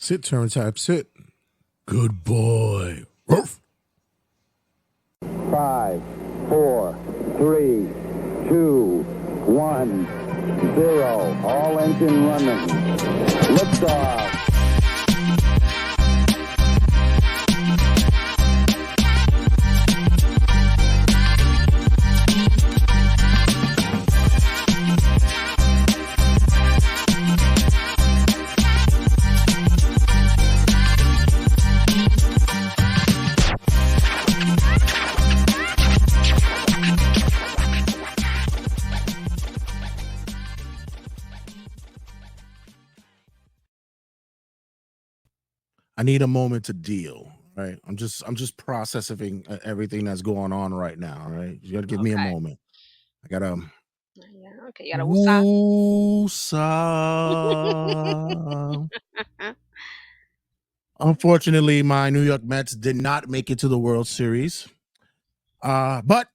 Sit, turn type, sit. Good boy. Ruff. 5, 4, 3, 2, 1, 0. All engine running. Liftoff. I need a moment to deal. Right. I'm just processing everything that's going on right now. Right. You gotta give me a moment. I gotta Yeah, okay, you gotta woosah. woosah. Unfortunately, my New York Mets did not make it to the World Series. But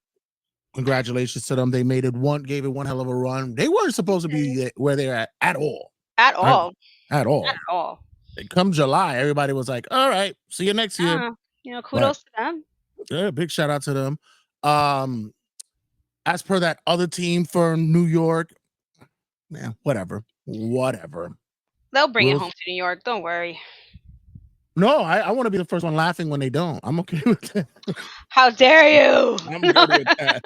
congratulations to them. They gave it one hell of a run. They weren't supposed to be where they're at all. At all. At all. At all. Come July, everybody was like, all right, see you next year. Kudos to them. Yeah, big shout out to them. As per that other team for New York, whatever. They'll bring it home to New York. Don't worry. No, I want to be the first one laughing when they don't. I'm okay with that. How dare you? I'm good with that.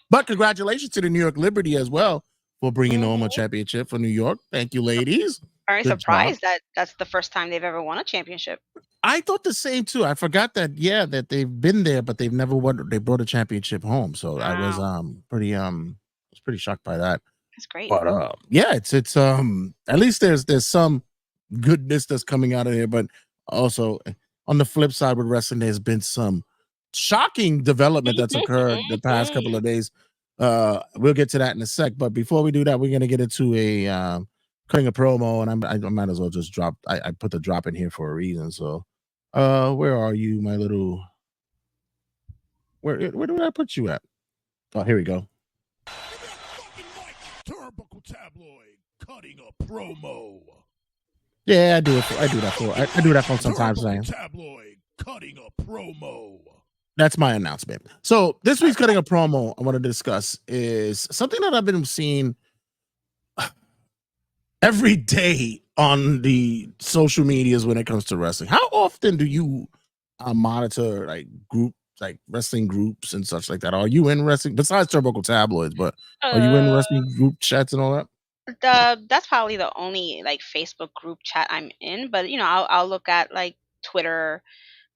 But congratulations to the New York Liberty as well for bringing home a championship for New York. Thank you, ladies. Aren't surprised that that's the first time they've ever won a championship. I thought the same too. I forgot that that they've been there, but they've never won. They brought a championship home, so wow. I was pretty shocked by that. That's great. But yeah, it's at least there's some goodness that's coming out of here. But also on the flip side with wrestling, there's been some shocking development that's occurred the past couple of days. We'll get to that in a sec. But before we do that, we're gonna get into cutting a promo, and I might as well just drop. I put the drop in here for a reason. So, where are you, my little? Where did I put you at? Oh, here we go. Turnbuckle Tabloid cutting a promo. Yeah, I do that for sometimes. Tabloid cutting a promo. That's my announcement. So this week's cutting a promo I want to discuss is something that I've been seeing every day on the social medias when it comes to wrestling. How often do you monitor like wrestling groups and such like that? Are you in wrestling besides Turnbuckle Tabloids? But are you in wrestling group chats and all that? That's probably the only like Facebook group chat I'm in. But I'll look at like Twitter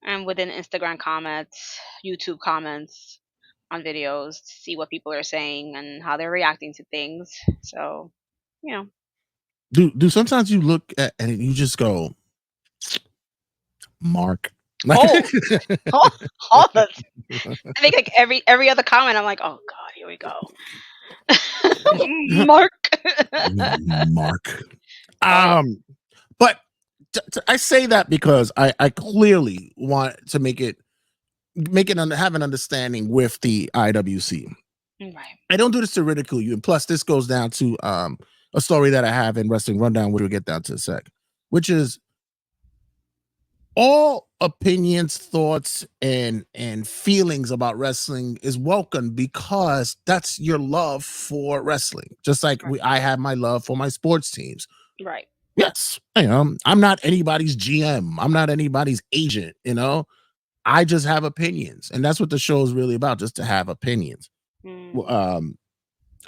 and within Instagram comments, YouTube comments on videos to see what people are saying and how they're reacting to things. So, Do sometimes you look at and you just go, Mark? I think like every other comment, I'm like, oh God, here we go. Mark. But I say that because I clearly want to have an understanding with the IWC. Right. I don't do this to ridicule you, and plus this goes down to a story that I have in Wrestling Rundown, which we'll get down to in a sec, which is all opinions, thoughts, and feelings about wrestling is welcome because that's your love for wrestling. Just like I have my love for my sports teams. Right. Yes. I'm not anybody's GM. I'm not anybody's agent, I just have opinions. And that's what the show is really about, just to have opinions.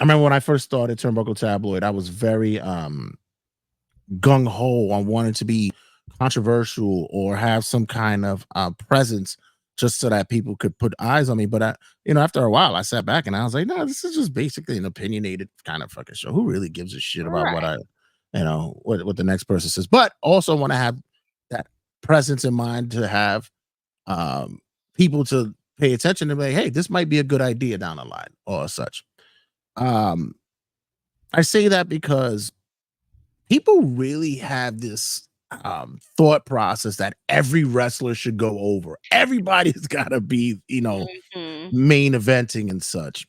I remember when I first started Turnbuckle Tabloid, I was very gung-ho on wanting to be controversial or have some kind of presence just so that people could put eyes on me. But after a while I sat back and I was like, no, this is just basically an opinionated kind of fucking show. Who really gives a shit about what the next person says? But also want to have that presence in mind to have people to pay attention to be like, hey, this might be a good idea down the line or such. I say that because people really have this thought process that every wrestler should go over. Everybody's got to be, main eventing and such.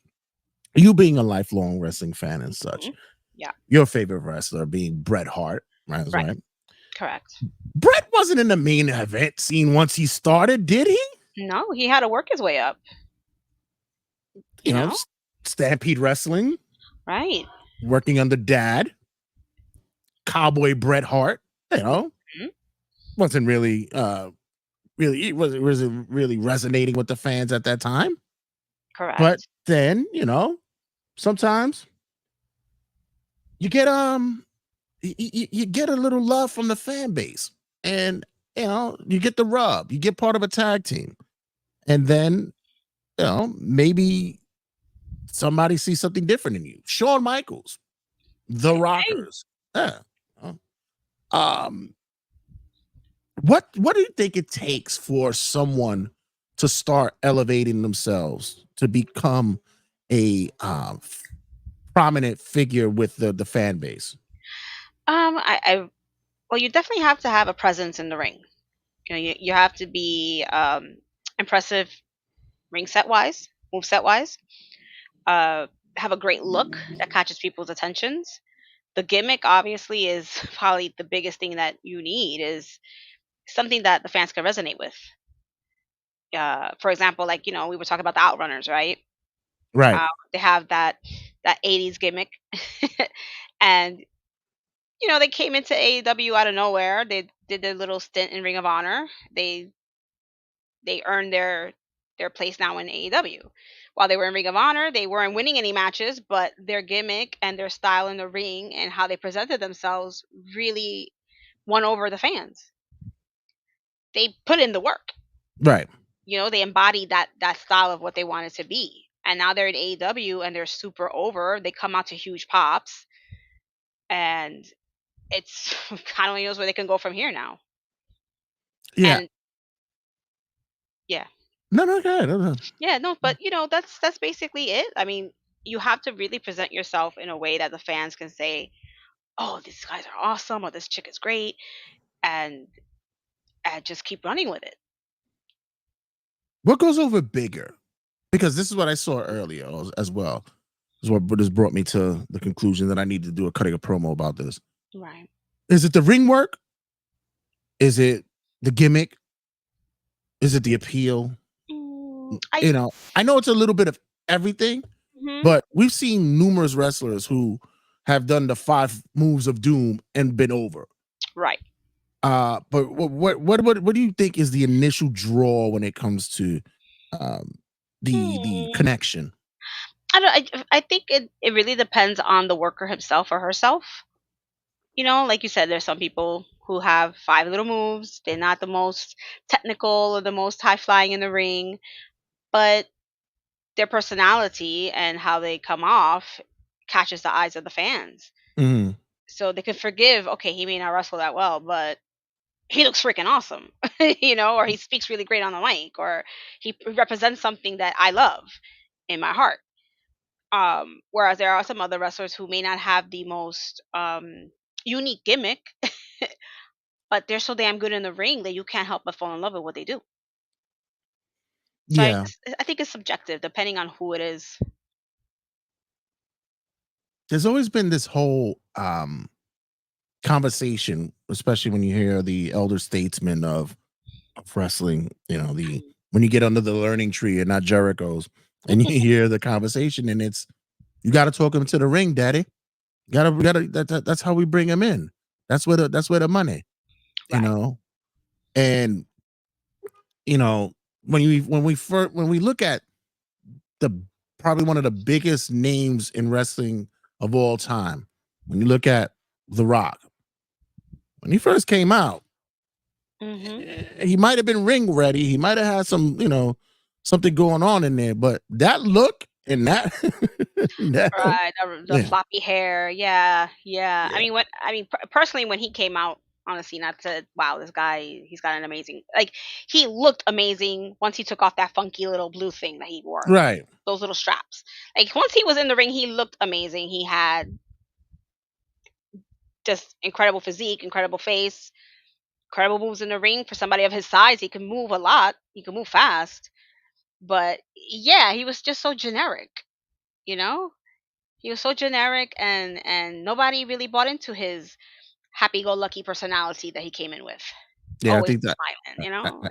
You being a lifelong wrestling fan and such. Yeah. Your favorite wrestler being Bret Hart, right? Correct. Brett wasn't in the main event scene once he started, did he? No, he had to work his way up. You You know, know, Stampede Wrestling, right? working under Dad, Cowboy Bret Hart. You know, Mhm. wasn't really, really, it wasn't really resonating with the fans at that time. But Correct. then, you know, sometimes you get you get a little love from the fan base, and you know, you get the rub, you get part of a tag team, and then you know maybe somebody sees something different in you. Shawn Michaels, the Okay. Rockers. Yeah. Um, what do you think it takes for someone to start elevating themselves to become a prominent figure with the fan base? I well, you definitely have to have a presence in the ring. You have to be impressive ring set wise, move set wise. Uh, have a great look that catches people's attentions. The gimmick obviously is probably the biggest thing that you need is something that the fans can resonate with. For example, like we were talking about the Outrunners, right? Right, Uh, they have that '80s gimmick, and they came into AEW out of nowhere. They did their little stint in Ring of Honor. They earned their place now in AEW. While they were in Ring of Honor, they weren't winning any matches, but their gimmick and their style in the ring and how they presented themselves really won over the fans. They put in the work. right. They embodied that style of what they wanted to be. And now they're in AEW and they're super over. They come out to huge pops, and it's kind of knows where they can go from here now. Yeah. And yeah, No, no, go ahead. No. yeah, no, but that's basically it. I mean, you have to really present yourself in a way that the fans can say, "Oh, these guys are awesome," or "This chick is great," and just keep running with it. What goes over bigger? Because this is what I saw earlier as well. This is what just brought me to the conclusion that I need to do a cutting a promo about this. Right. Is it the ring work? Is it the gimmick? Is it the appeal? I. You know, I know it's a little bit of everything, Mhm. but we've seen numerous wrestlers who have done the 5 moves of doom and been over. Right. But what do you think is the initial draw when it comes to um the Hmm. connection? I don't. I think it really depends on the worker himself or herself. Like you said, there's some people who have five little moves. They're not the most technical or the most high flying in the ring, but their personality and how they come off catches the eyes of the fans. Mhm. So they can forgive, okay, he may not wrestle that well, but he looks freaking awesome, or he speaks really great on the mic, or he represents something that I love in my heart. Whereas there are some other wrestlers who may not have the most unique gimmick, but they're so damn good in the ring that you can't help but fall in love with what they do. So I Yeah. guess I think it's subjective depending on who it is. There's always been this whole conversation, especially when you hear the elder statesmen of wrestling, you know, the when you get under the learning tree and not Jericho's and you hear the conversation and it's you got to talk him to the ring, daddy. We gotta that's how we bring him in. That's where the money, you Right. know. And you know, when we look at the probably one of the biggest names in wrestling of all time, when you look at The Rock, when he first came out, Mhm. he might have been ring ready. He might have had some, something going on in there, but that look and that, that Right, the yeah, floppy hair, yeah, yeah. I yeah, mean, personally, when he came out on the scene, I said, "Wow, this guy, he's got an amazing." Like, he looked amazing once he took off that funky little blue thing that he wore, right, those little straps. Like, once he was in the ring, he looked amazing. He had just incredible physique, incredible face, incredible moves in the ring for somebody of his size. He can move a lot. He can move fast, but yeah, he was just so generic. You know, he was so generic, and nobody really bought into his happy-go-lucky personality that he came in with. Yeah, I Always think that. smiling, you know?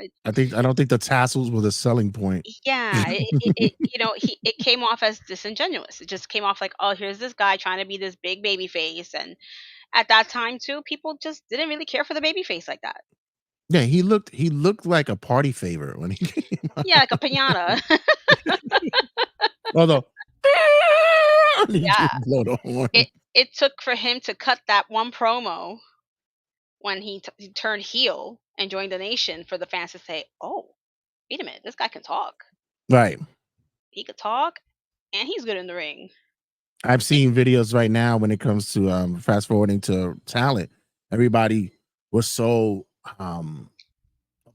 I don't think the tassels were the selling point. Yeah, it came off as disingenuous. It just came off like, "Oh, here's this guy trying to be this big baby face," and at that time too, people just didn't really care for the baby face like that. Yeah, he looked like a party favor when he came out. Yeah, like a piñata. Although he Yeah. did blow the horn. It took for him to cut that one promo when he turned heel and joined the nation for the fans to say, "Oh, wait a minute, this guy can talk. Right. He could talk, and he's good in the ring." I've seen videos right now when it comes to fast forwarding to talent. Everybody was so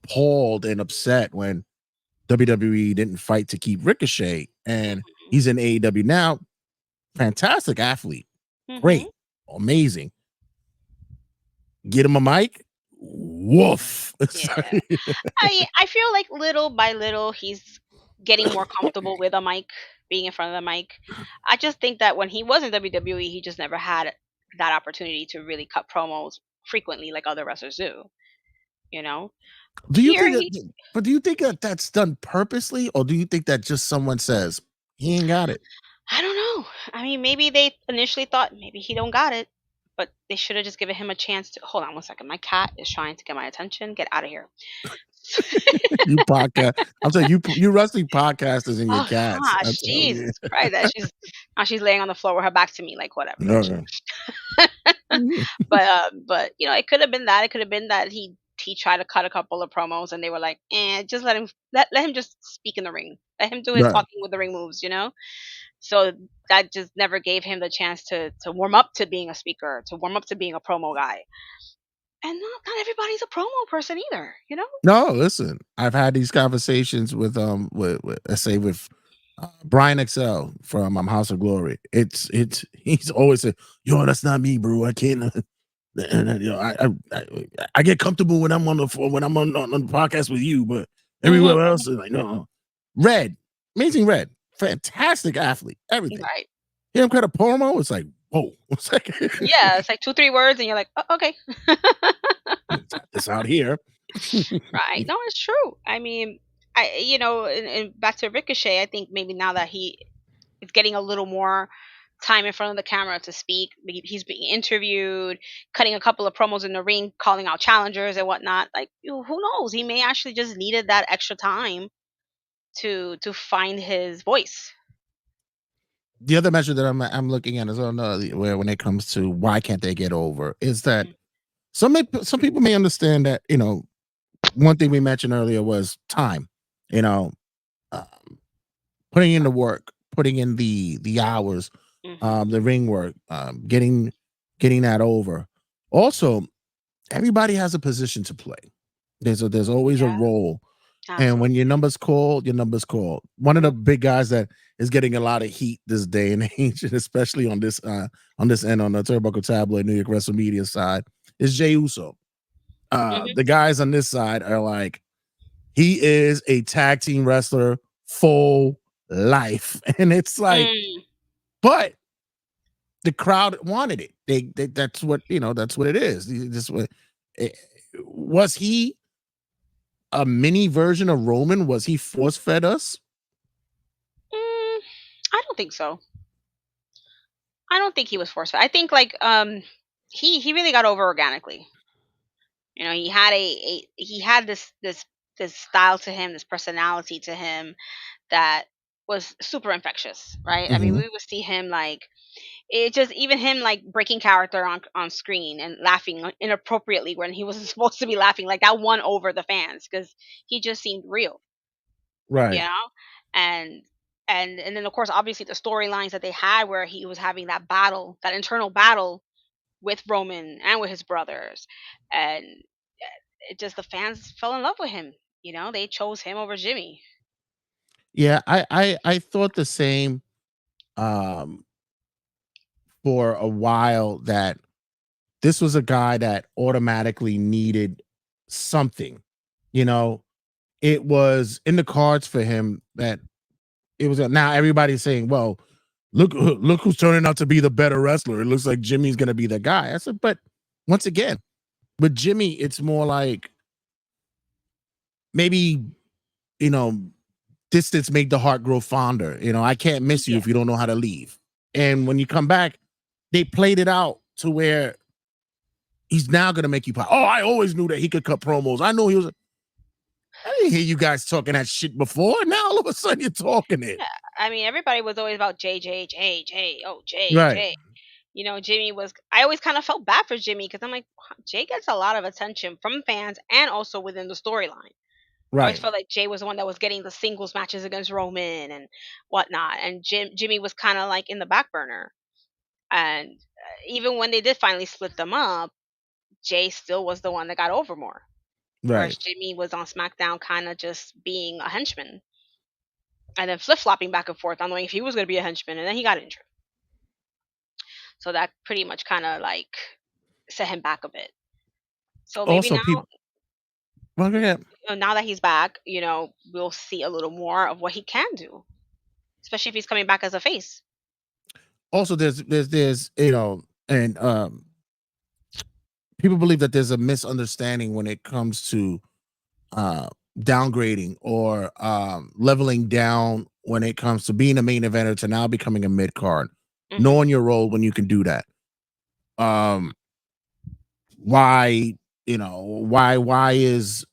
appalled and upset when WWE didn't fight to keep Ricochet, and Mhm. he's in AEW now. Fantastic athlete, Mhm. great, amazing. Get him a mic, woof. It's Yeah. like- I feel like little by little he's getting more comfortable with a mic, being in front of the mic. I just think that when he was in WWE, he just never had that opportunity to really cut promos frequently like other wrestlers do. You know, do you here think he, that? But do you think that that's done purposely, or do you think that just someone says he ain't got it? I don't know. I mean, maybe they initially thought maybe he don't got it, but they should have just given him a chance to. Hold on one second. My cat is trying to get my attention. Get out of here. You podcast. I'm saying you wrestling podcasters and your Oh cats. gosh, That's all. Yeah. Jesus Christ! That she's laying on the floor with her back to me, like whatever. Like, Okay. but it could have been that. It could have been that he tried to cut a couple of promos, and they were like, just let him just speak in the ring. Let him do his Right. talking with the ring moves. So that just never gave him the chance to warm up to being a speaker, to warm up to being a promo guy. And not everybody's a promo person either. No, listen. I've had these conversations with let's say with Brian XL from House of Glory. It's he's always said, "Yo, that's not me, bro. I can't." I get comfortable when I'm on the when I'm on the podcast with you, but Hmm. everywhere else is like no. Red, amazing Red, fantastic athlete, everything. Right. Hear him cut a promo, it's like whoa, it's like Yeah, it's like 2, 3 words, and you're like, oh, okay. it's out here. Right. No, it's true. I mean, and back to Ricochet, I think maybe now that he is getting a little more time in front of the camera to speak, he's being interviewed, cutting a couple of promos in the ring, calling out challengers and whatnot. Like, who knows? He may actually just needed that extra time to find his voice. The other measure that I'm looking at is on where when it comes to why can't they get over is that Mhm. some people may understand that one thing we mentioned earlier was time, you know, um, putting in the work, putting in the hours, Mhm. the ring work, getting that over. Also, everybody has a position to play. There's always a Yeah, role, and when your absolutely. number's called, your number's called. One of Mhm. the big guys that is getting a lot of heat this day and age, and especially on this end on the Turnbuckle Tabloid New York Wrestle Media side, is Jey Uso. Mhm. The guys on this side are like, he is a tag team wrestler full life, and it's like, Mm. but the crowd wanted it. They that's what that's what it is. This what eh, was he a mini version of Roman? Was he force fed us? Mm, I don't think so. I don't think he was forced. I think like he really got over organically. He had he had this style to him, this personality to him that was super infectious, right? I mean, Mhm. we would see him like it just even him like breaking character on screen and laughing inappropriately when he wasn't supposed to be laughing. Like that won over the fans because he just seemed real, you Right. know? And and then of course obviously the storylines that they had where he was having that battle, that internal battle with Roman and with his brothers. And it just the fans fell in love with him. They chose him over Jimmy. Yeah, I thought the same um for a while that this was a guy that automatically needed something. You know, it was in the cards for him that it was now everybody's saying, well, look who's turning out to be the better wrestler. It looks like Jimmy's gonna be the guy. I said, but once again, with Jimmy, it's more like maybe, you know, distance make the heart grow fonder. I can't miss you Yeah. if you don't know how to leave. And when you come back, they played it out to where he's now going to make you proud. Oh, I always knew that he could cut promos. I know he was. I didn't hear you guys talking that shit before. Now all of a sudden you're talking it. Yeah. I mean, everybody was always about J J J J. Oh, J Right, J. Jimmy was. I always kind of felt bad for Jimmy because I'm like, Jay gets a lot of attention from fans and also within the storyline. I always right, felt like Jay was the one that was getting the singles matches against Roman and whatnot, and Jimmy was kind of like in the back burner. And even when they did finally split them up, Jay still was the one that got over more, right. whereas Jimmy was on SmackDown, kind of just being a henchman, and then flip flopping back and forth, not knowing if he was going to be a henchman, and then he got injured. So that pretty much kind of like set him back a bit. So maybe Also, now, people. Well, go ahead. now that he's back, we'll see a little more of what he can do, especially if he's coming back as a face. Also, there's and people believe that there's a misunderstanding when it comes to uh downgrading or leveling down when it comes to being a main eventer to now becoming a mid card, Hmm. knowing your role when you can do that. um why why is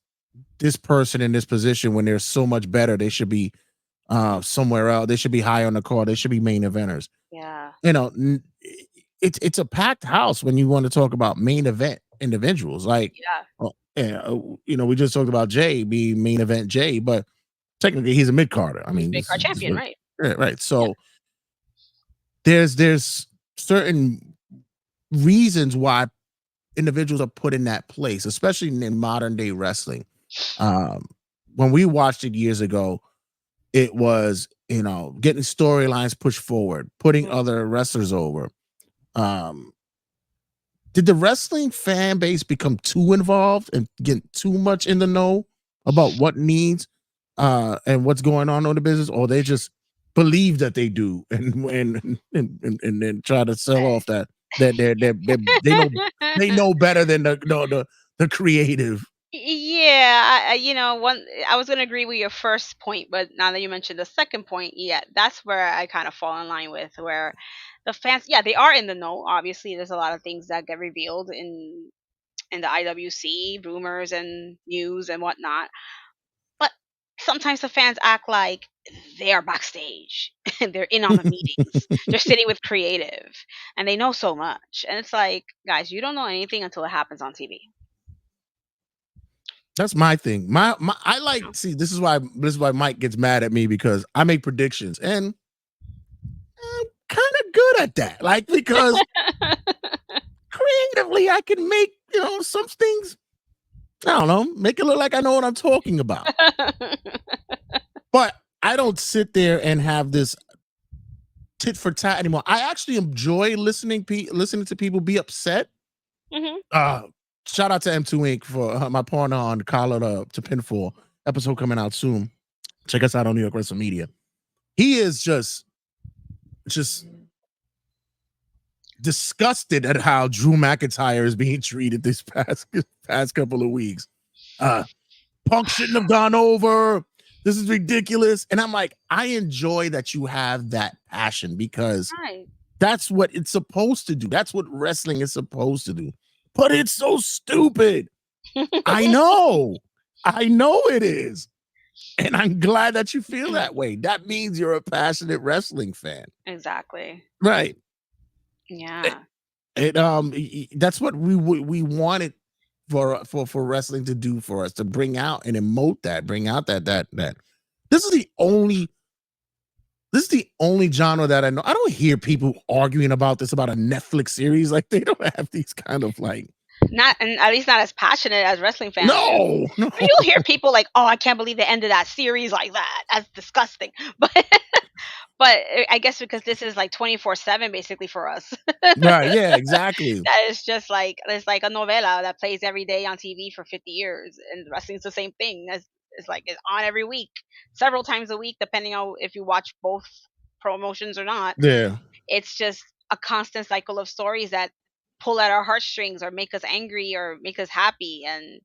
this person in this position when they're so much better? They should be somewhere else. They should be high on the card. They should be main eventers. Yeah. It's a packed house when you want to talk about main event individuals. Like, Yeah. we just talked about Jay being main event Jay, but technically he's a mid carder. I He's mean, mid card this is champion, what, right? right. Yeah. So there's certain reasons why individuals are put in that place, especially in modern day wrestling. Um, when we watched it years ago, it was getting storylines pushed forward, putting Mm. other wrestlers over. Um, did the wrestling fan base become too involved and get too much in the know about what needs and what's going on in the business, or they just believe that they do and then try to sell off that they know better than the creative. Yeah, one. I was gonna agree with your first point, but now that you mentioned the second point, yeah, that's where I kind of fall in line with where the fans, yeah, they are in the know. Obviously, there's a lot of things that get revealed in the IWC rumors and news and whatnot, but sometimes the fans act like they are backstage and they're in on the meetings. They're sitting with creative and they know so much, and it's like, guys, you don't know anything until it happens on TV. That's my thing. My I like see this is why Mike gets mad at me because I make predictions and I'm kind of good at that. Like because creatively I can make, some things, I don't know, make it look like I know what I'm talking about. But I don't sit there and have this tit for tat anymore. I actually enjoy listening to people be upset. Hmm. Uh Shout out to M2 Inc. for my partner on Collar to Pinfall episode coming out soon. Check us out on New York Wrestling Media. He is just disgusted at how Drew McIntyre is being treated this past couple of weeks. Punk shouldn't have gone over. This is ridiculous. And I'm like, I enjoy that you have that passion because Right. that's what it's supposed to do. That's what wrestling is supposed to do. But it's so stupid. I know. I know it is. And I'm glad that you feel that way. That means you're a passionate wrestling fan. Exactly. Right. Yeah. That's what we wanted for wrestling to do for us, to bring out and emote that, bring out that. This is the only genre that I know. I don't hear people arguing about this about a Netflix series. Like they don't have these kind of like Not, and at least not as passionate as wrestling fans do. no. I mean, you'll hear people like, "Oh, I can't believe they ended that series like that. That's disgusting." But I guess because this is like 24/7 basically for us. Right, yeah, exactly. That is just like it's like a novela that plays every day on TV for 50 years, and wrestling's the same thing. It's like it's on every week, several times a week, depending on if you watch both promotions or not. Yeah. It's just a constant cycle of stories that pull at our heartstrings or make us angry or make us happy. And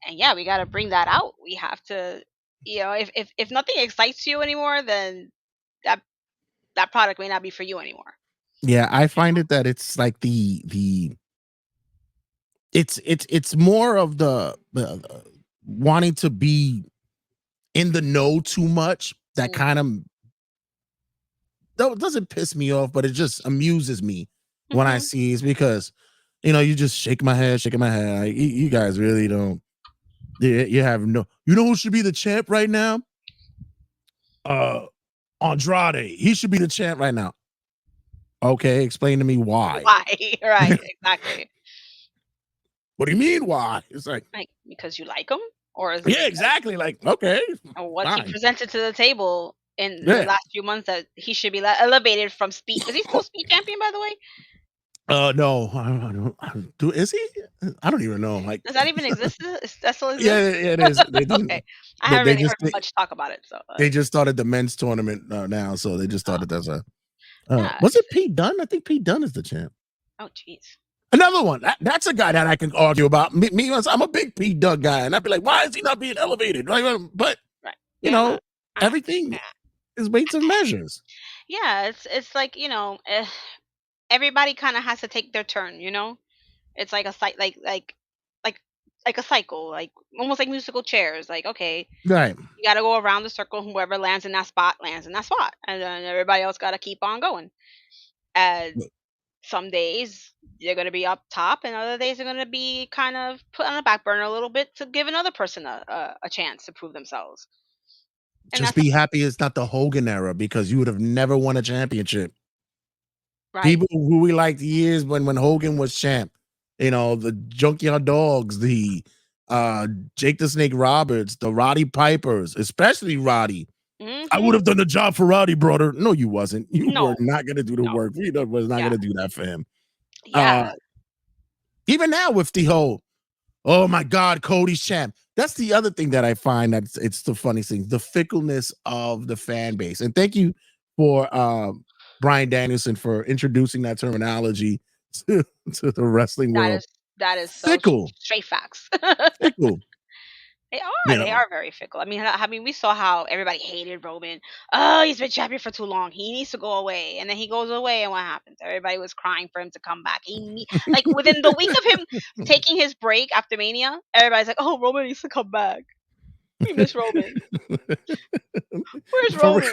yeah, we got to bring that out. We have to, if nothing excites you anymore, then that that product may not be for you anymore. Yeah, I find it that it's like the it's more of the wanting to be in the know too much that kind of though it doesn't piss me off, but it just amuses me when I Mm-hmm. see it's because you just shaking my head. Like, you guys really don't. You have no. You know who should be the champ right now? Uh, Andrade. He should be the champ right now. Okay, explain to me why. Why? Right? Exactly. What do you mean why? It's like, Like because you like him, or is it yeah, because exactly. Like, okay, what's he fine. presented to the table in the Yeah. last few months that he should be elevated from speed? Is he still speed champion, by the way? No, I don't. Do is he? I don't even know. Like, Does that even exist? That still yeah, exist? yeah, it is. They Okay, didn't. I They, haven't they really just heard much talk about it. So, they just started the men's tournament now, so they just started as a. yeah. Was it Pete Dunne? I think Pete Dunne is the champ. Oh, jeez. Another one. That's a guy that I can argue about. I'm a big Pete Dunne guy, and I'd be like, why is he not being elevated? Like, but Right. you Yeah. know, everything is weights and measures. Yeah. It's like everybody kind of has to take their turn. It's like a like like a cycle, like almost like musical chairs. Like, okay, Right. you got to go around the circle. Whoever lands in that spot lands in that spot, and then everybody else got to keep on going. And some days they're going to be up top, and other days they're going to be kind of put on the back burner a little bit to give another person a chance to prove themselves. And Just that's be happy it's not the Hogan era because you would have never won a championship. right. People who we liked years when Hogan was champ, the Junkyard Dogs, the uh Jake the Snake Roberts, the Roddy Pipers, especially Roddy. I would Hmm. have done the job for Roddy, brother. No, you wasn't. You were No, not gonna do the no. work. We was not Yeah, gonna do that for him. yeah. Uh Even now with the whole, oh my God, Cody's champ. That's the other thing that I find that it's the funniest thing, the fickleness of the fan base. And thank you for Brian Danielson for introducing that terminology to, to the wrestling That world. is that is so Fickle, straight facts. fickle, They you are. They know. are very fickle. I mean, we saw how everybody hated Roman. Oh, he's been champion for too long. He needs to go away. And then he goes away, and what happens? Everybody was crying for him to come back. Like within the week of him taking his break after Mania, everybody's like, "Oh, Roman needs to come back. We miss Roman. Where's For Roman?"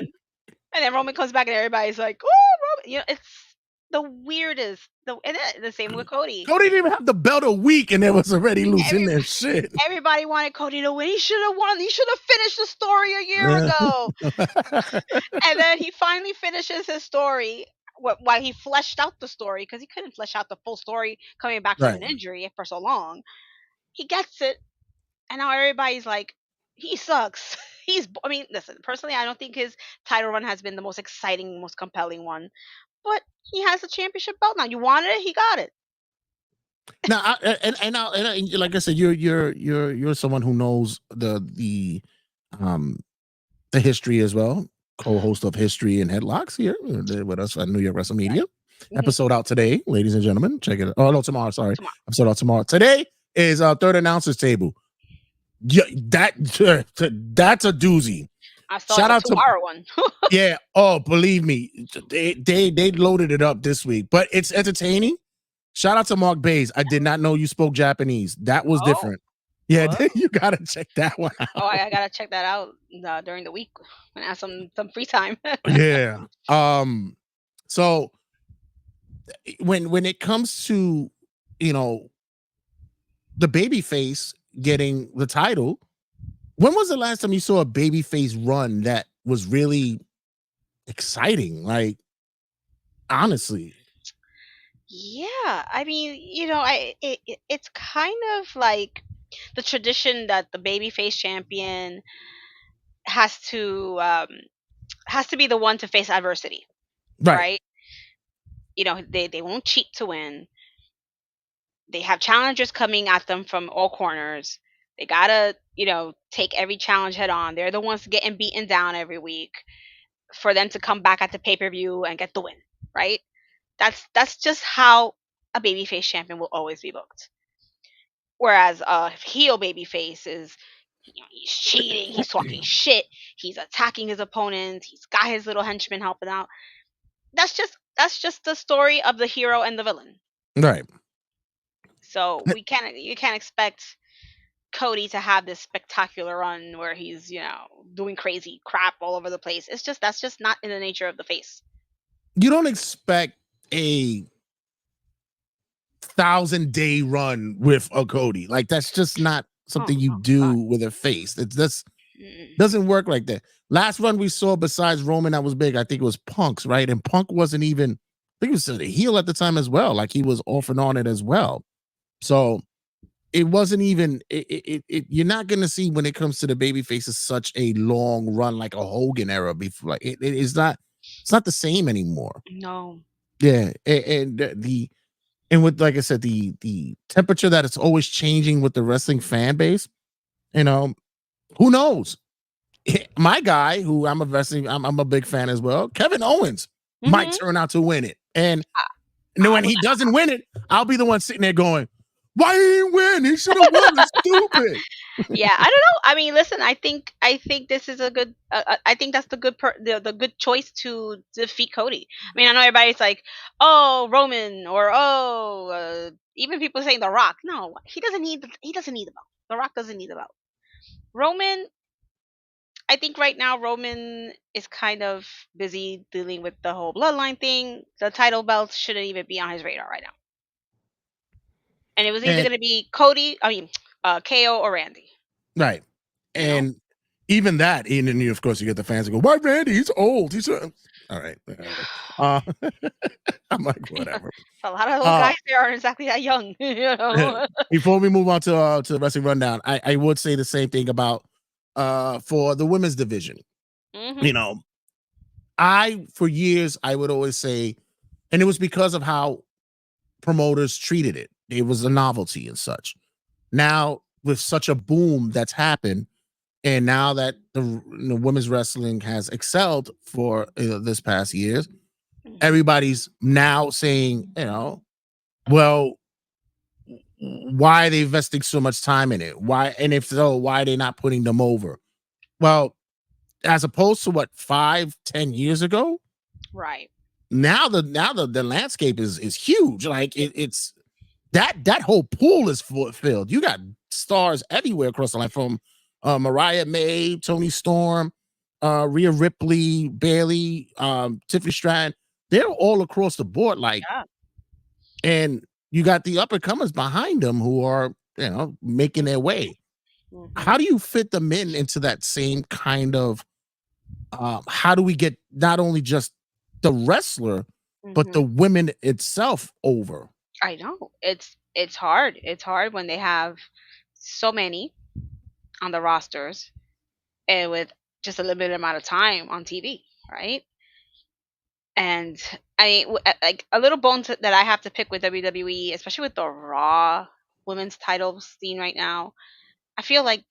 And then Roman comes back, and everybody's like, "Oh, Roman!" It's the weirdest. The same with Cody. Cody didn't even have the belt a week and it was already losing their shit. Everybody wanted Cody to win. He should have won. He should have finished the story a year Yeah. ago. And then he finally finishes his story while he fleshed out the story because he couldn't flesh out the full story coming back from Right. an injury for so long. He gets it, and now everybody's like, he sucks. I mean, listen, personally, I don't think his title run has been the most exciting, most compelling one, but he has a championship belt now. You wanted it, he got it. Now, like I said, you're someone who knows the history as well. Co-host of History and Headlocks here with us at New York Wrestle Right. Media. Mhm. Episode out today, ladies and gentlemen. Check it out. Oh no, tomorrow. Sorry, Tomorrow. episode out tomorrow. Today is our third announcers table. Yeah, that's a doozy. I saw Shout the out to tomorrow one. yeah. Oh, believe me, they loaded it up this week, but it's entertaining. Shout out to Mark Bays. I did not know you spoke Japanese. That was Oh, different. Yeah, whoa. you gotta check that one out. Oh, I gotta check that out during the week when I have some free time. Yeah. So when it comes to you know the baby face getting the title, when was the last time you saw a baby face run that was really exciting? Like, honestly. Yeah, I mean, it's kind of like the tradition that the babyface champion has to um has to be the one to face adversity, Right. right? They won't cheat to win. They have challengers coming at them from all corners. They gotta, take every challenge head on. They're the ones getting beaten down every week for them to come back at the pay per view and get the win, right? That's just how a babyface champion will always be booked. Whereas a heel babyface is, he's cheating, he's talking shit, he's attacking his opponents, he's got his little henchmen helping out. That's just the story of the hero and the villain. Right. So you can't expect Cody to have this spectacular run where he's, doing crazy crap all over the place. That's just not in the nature of the face. You don't expect a 1,000-day run with a Cody. Like, that's just not something you do with a face. It just doesn't work like that. Last run we saw besides Roman that was big, I think it was Punk's, right? And Punk wasn't even, I think he was a heel at the time as well. Like, he was off and on it as well. So it wasn't even, you're not going to see when it comes to the baby faces such a long run like a Hogan era before. Like, it's not the same anymore. No. Yeah. And with, like I said, the temperature that it's always changing with the wrestling fan base, who knows? My guy, who I'm a big fan as well, Kevin Owens, might turn out to win it. And when he doesn't win it, I'll be the one sitting there going, why he didn't win? He should have won. It's stupid. Yeah, I don't know. I mean, listen, I think this is a good. I think that's the good choice to defeat Cody. I mean, I know everybody's like, oh, Roman, or even people saying The Rock. No, he doesn't need the belt. The Rock doesn't need the belt. Roman, I think right now Roman is kind of busy dealing with the whole bloodline thing. The title belt shouldn't even be on his radar right now. And it was either And going to be Cody, KO or Randy. right. And even that, and then of course you get the fans that go, why Randy? He's old. He's all right. I'm like, whatever. A lot of those guys there aren't exactly that young. Before we move on to the wrestling rundown, I would say the same thing about for the women's division. Mm-hmm. For years I would always say, and it was because of how promoters treated it. It was a novelty and such. Now, with such a boom that's happened, and now that the women's wrestling has excelled for this past years, everybody's now saying, well, why are they investing so much time in it? Why, and if so, why are they not putting them over? Well, as opposed to what 5-10 years ago, right? Now the landscape is huge. Like it's that whole pool is filled. You got stars everywhere across the line, from Mariah May, Toni Storm, Rhea Ripley, Bayley, Tiffany Stratton. They're all across the board. Like, and you got the up and comers behind them who are making their way. How do you fit them into that same kind of? How do we get not only just the wrestler, but the women itself over? I know it's hard. It's hard when they have so many on the rosters and with just a limited amount of time on TV, right? And like a little bone that I have to pick with WWE, especially with the Raw women's title scene right now. I feel like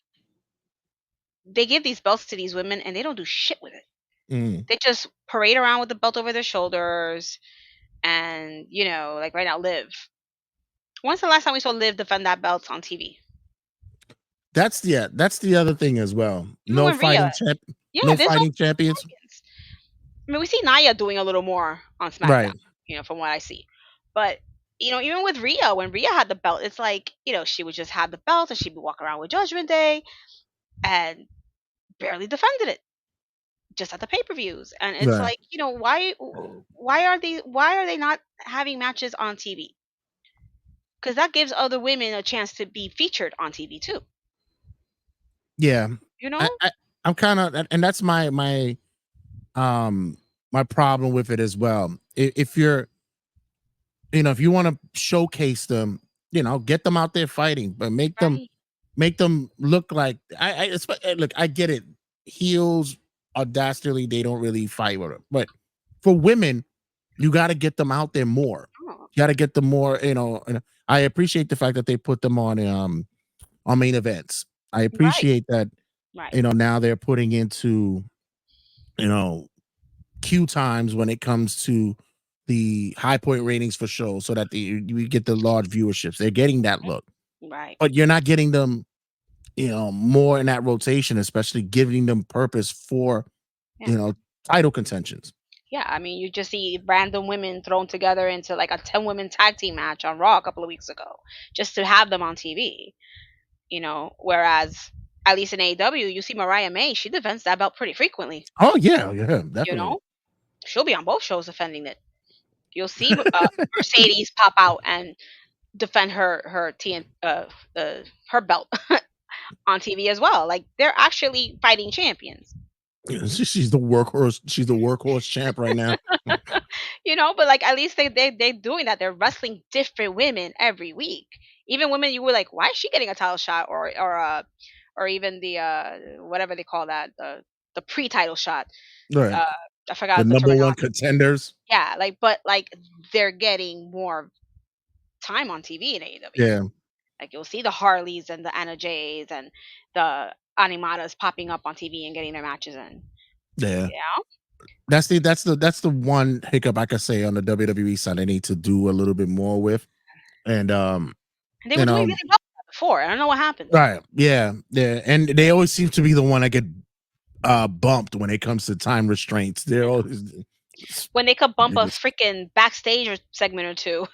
they give these belts to these women and they don't do shit with it. They just parade around with the belt over their shoulders, and like right now, Liv. When's the last time we saw Liv defend that belt on TV? That's the other thing as well. No fighting champions. I mean, we see Nia doing a little more on SmackDown, from what I see. But even with Rhea, when Rhea had the belt, it's like she would just have the belt and she'd be walking around with Judgment Day, and barely defended it, just at the pay-per-views. And it's like, why are they not having matches on TV? Because that gives other women a chance to be featured on TV too. Yeah, I, I'm kind of, and that's my problem with it as well. If you're, if you want to showcase them, get them out there fighting, but make them look like look. I get it. Heels are dastardly; they don't really fight with them. But for women, you got to get them out there more. You got to get them more. I appreciate the fact that they put them on main events. I appreciate that. Now they're putting into, queue times when it comes to the high point ratings for shows so that you get the large viewerships. They're getting that look, Right. but you're not getting them, more in that rotation, especially giving them purpose for, Yeah. title contentions. Yeah, I mean, you just see random women thrown together into like a 10 women tag team match on Raw a couple of weeks ago just to have them on TV, whereas at least in AEW, you see Mariah May, she defends that belt pretty frequently, Oh yeah, you definitely. know? She'll be on both shows defending it. You'll see Mercedes pop out and defend her belt on TV as well. Like they're actually fighting champions. She's the workhorse. She's the workhorse champ right now. But like at least they doing that. They're wrestling different women every week. Even women you were like, why is she getting a title shot or even the whatever they call that, the pre-title shot. Right. Uh I The forgot the number one terminology. contenders. Yeah, but they're getting more time on TV in AEW. Yeah. Like you'll see the Harleys and the Anna Jays and the Animatas popping up on TV and getting their matches in. Yeah. Yeah. That's the one hiccup I could say on the WWE side. They need to do a little bit more with. And And they you were doing know, really well before. I don't know what happened. right. Yeah. Yeah. And they always seem to be the one that get bumped when it comes to time restraints. They're always When they could bump a freaking backstage segment or two.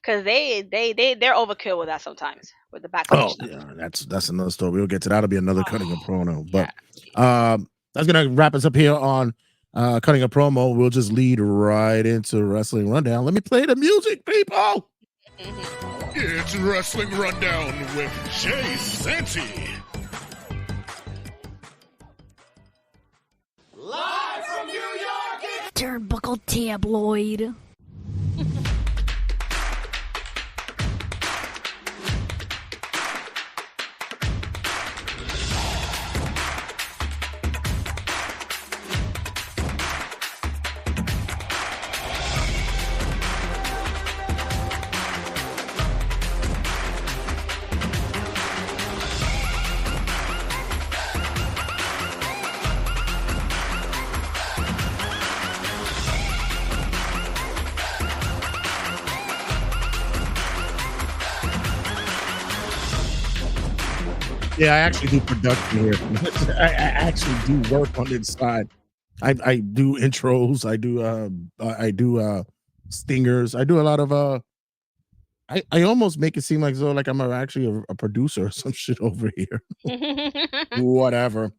Because they're overkill with that sometimes with the backstage stuff. yeah, that's another story. We'll get to that'll be another cutting a promo. But Yeah. that's gonna wrap us up here on cutting a promo. We'll just lead right into wrestling rundown. Let me play the music, people. It's Wrestling Rundown with Jay Santy. Live from New York, it's Turnbuckle Tabloid. Yeah, I actually do production here. I actually do work on the inside. I do intros. I do stingers. I do a lot of I almost make it seem like though like I'm actually a producer or some shit over here. Whatever.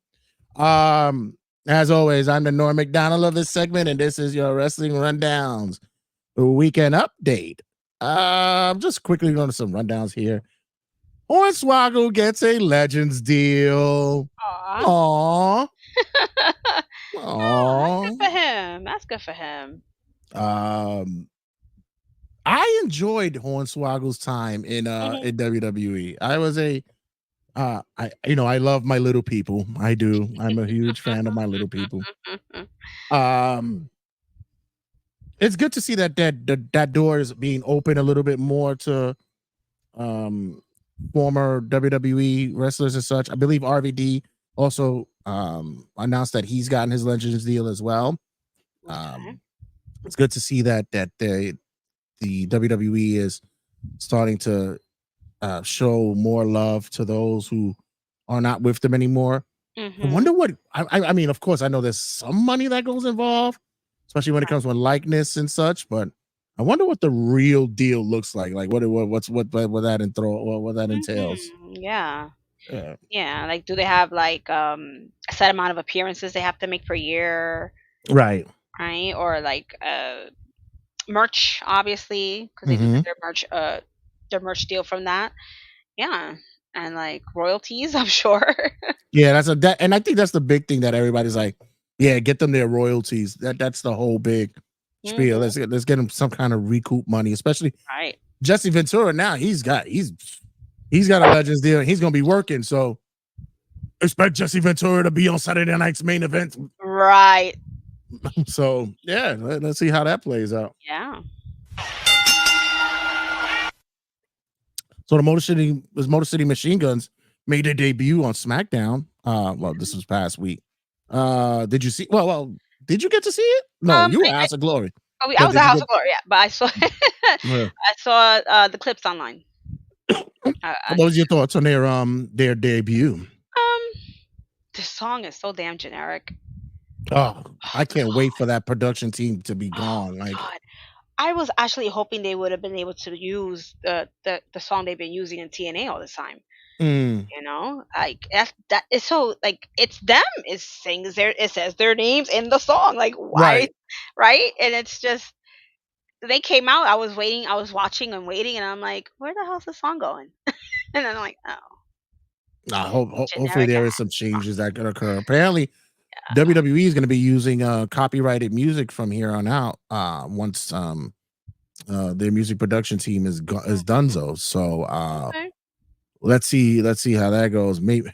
As always, I'm the Norm McDonald of this segment, and this is your Wrestling Rundowns weekend update. I'm just quickly going to some rundowns here. Hornswoggle gets a Legends deal. Aww. Aww. Oh, that's good for him. That's good for him. I enjoyed Hornswoggle's time in WWE. I was I love my little people. I do. I'm a huge fan of my little people. It's good to see that door is being open a little bit more to former WWE wrestlers and such. I believe RVD also announced that he's gotten his Legends deal as well. It's good to see that the WWE is starting to show more love to those who are not with them anymore. I wonder what I mean. Of course, I know there's some money that goes involved, especially when it comes with likeness and such. But I wonder what the real deal looks like. Like what that entails. Yeah. Like, do they have like a set amount of appearances they have to make per year? Right. Or like merch, obviously, because they do get their merch deal from that. Yeah. And like royalties, I'm sure. Yeah, and I think that's the big thing that everybody's like, yeah, get them their royalties. That's the whole big spiel. Let's get them some kind of recoup money, especially Jesse Ventura. Now he's got a Legends deal. And he's gonna be working, so expect Jesse Ventura to be on Saturday night's main event. Right. So yeah, let's see how that plays out. Yeah. So the Motor City Machine Guns made their debut on SmackDown. Well, this was past week. Did you see? Well, did you get to see it? No, you were House of Glory. Oh, I But was at did you House get? of Glory, yeah, but I saw Uh, I saw the clips online. I what was your thoughts on their debut? the song is so damn generic. Oh, Oh I can't wait god. for that production team to be Oh gone. Like, god. I was actually hoping they would have been able to use the song they've been using in TNA all this time. mm, Like that is so like it's them. It says their names in the song. Like why, right. right? And it's just they came out. I was watching and waiting, and I'm like, where the hell's the song going? And then I'm like, oh, Hopefully generic there is ass some song. changes that could occur. Apparently, WWE is going to be using copyrighted music from here on out. Once their music production team is Mhm. donezo. So Okay. let's see how that goes. Maybe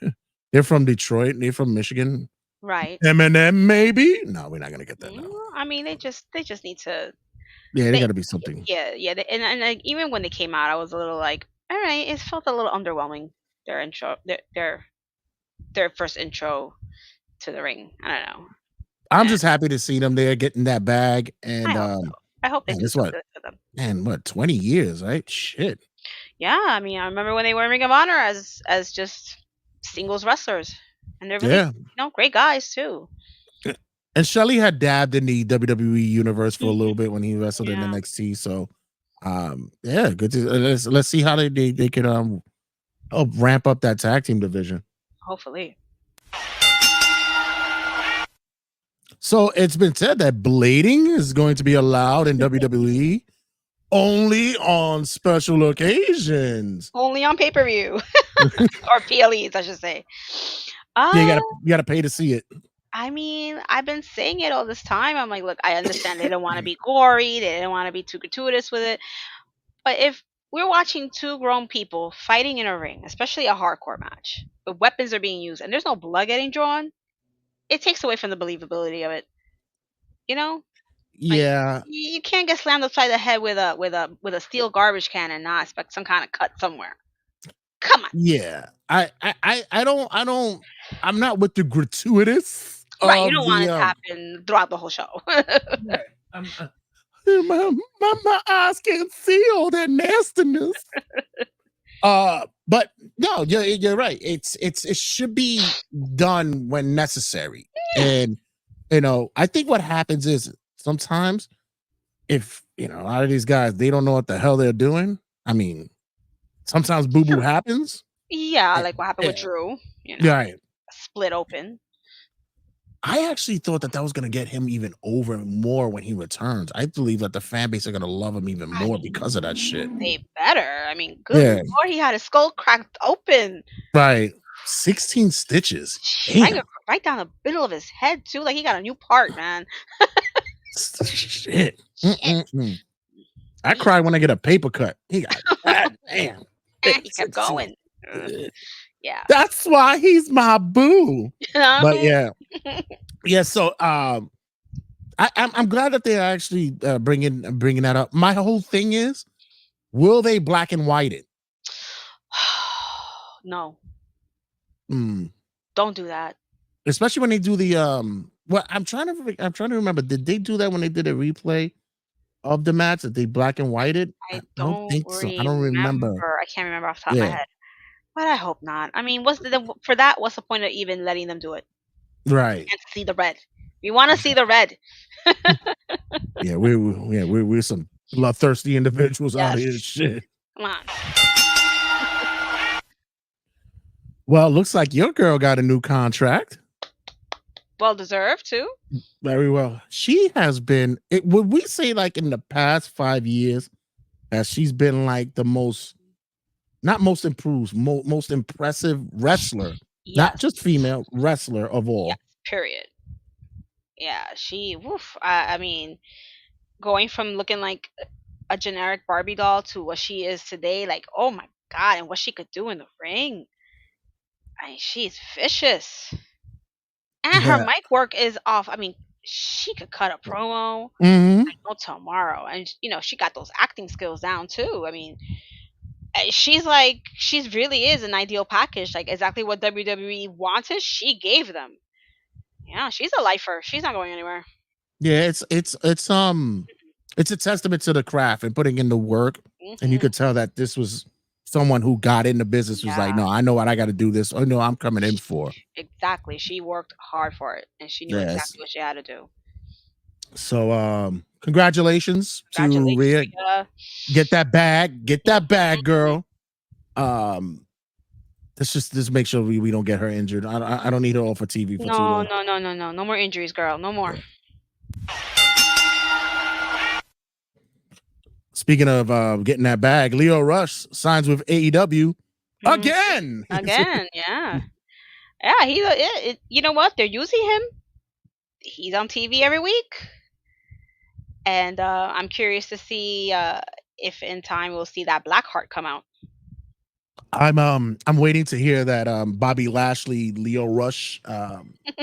they're from Detroit. They're from Michigan. Right. Eminem, maybe. No, we're not gonna get that Mm, now. I mean, they just need to Yeah, they they got to be something. yeah, and like, even when they came out, I was a little like, all right, it felt a little underwhelming. Their intro, their first intro to the ring. I don't know. I'm Eh, just happy to see them there getting that bag. I And hope so. I hope they man, do it's what something for them. man, what 20 years, right? Shit. Yeah, I mean, I remember when they were in Ring of Honor as just singles wrestlers, and they're really Yeah. great guys too. And Shelly had dabbed in the WWE universe for a Mhm. little bit when he wrestled in Yeah, NXT. So yeah, good to let's see how they can help ramp up that tag team division. hopefully. So it's been said that blading is going to be allowed in WWE only on special occasions. Only on pay per view or PLEs, I should say. Yeah, Uh, you gotta pay to see it. I mean, I've been saying it all this time. I'm like, look, I understand they don't want to be gory, they don't want to be too gratuitous with it, but if we're watching two grown people fighting in a ring, especially a hardcore match, the weapons are being used, and there's no blood getting drawn, it takes away from the believability of it. You know, like Yeah, you can't get slammed upside the head with a steel garbage can and not expect some kind of cut somewhere. Come on, yeah. I don't. I'm not with the gratuitous right? You of don't want the it to happen throughout the whole show. Right. My eyes can't see all that nastiness. But no, you're right. It should be done when necessary. Yeah, And I think what happens is sometimes if a lot of these guys they don't know what the hell they're doing. I mean, sometimes boo boo true. happens. Yeah, Eh, like what happened with Yeah, Drew. right. Split open. I actually thought that was going to get him even over more when he returns. I believe that the fan base are going to love him even I more mean, because of that shit. they better. I mean, good Yeah, lord, he had his skull cracked open, right. 16 stitches. right, Damn. right down the middle of his head too. Like he got a new part, man. Shit. Shit. I cry when I get a paper cut. He got God damn. He kept going. Yeah. That's why he's my boo. But yeah, yeah. So I'm glad that they're actually bringing that up. My whole thing is, will they black and white it? No, Mm. don't do that. Especially when they do the well, I'm trying to remember. Did they do that when they did a replay of the match? That they black and white it? I I don't don't think so. I don't remember. remember. I can't remember off the top of my Yeah, head. But I hope not. I mean, for that? What's the point of even letting them do it? right. Can't see the red. We want to see the red. Yeah, we're some bloodthirsty individuals out Yes. here. Shit. Come on. Well, it looks like your girl got a new contract. Well deserved too. Very well. She has been. Would we say like in the past 5 years that she's been like the most, not most improved, most impressive wrestler, not Yes. just female wrestler of Yes. all. Period. Yeah. She. Woof. I mean, going from looking like a generic Barbie doll to what she is today, like, oh my god, and what she could do in the ring. I mean, she's vicious. And her Yeah. mic work is off. I mean, she could cut a promo Hmm. like no tomorrow. And she got those acting skills down too. I mean, she's really is an ideal package. Like exactly what WWE wanted, she gave them. Yeah, she's a lifer. She's not going anywhere. Yeah. It's. it's a testament to the craft and putting in the work. And you Mhm. could tell that this was someone who got in the business, was like, Yeah, no, I know what I got to do this. Oh no, I'm coming in for. exactly. She worked hard for it, and she knew Yes. exactly what she had to do. So congratulations to Congratulations, Rhea. Rhea. Get that bag. Get that bag, Mhm. girl. Um, let's just make sure we don't get her injured. I don't need her off of TV for too No, long. no, no, no, no. No more injuries, girl. No more. Speaking of getting that bag, Leo Rush signs with AEW Mhm. again. Again, yeah. Yeah, you know what? They're using him. He's on TV every week, and I'm curious to see if in time we'll see that Blackheart come out. I'm waiting to hear that Bobby Lashley Leo Rush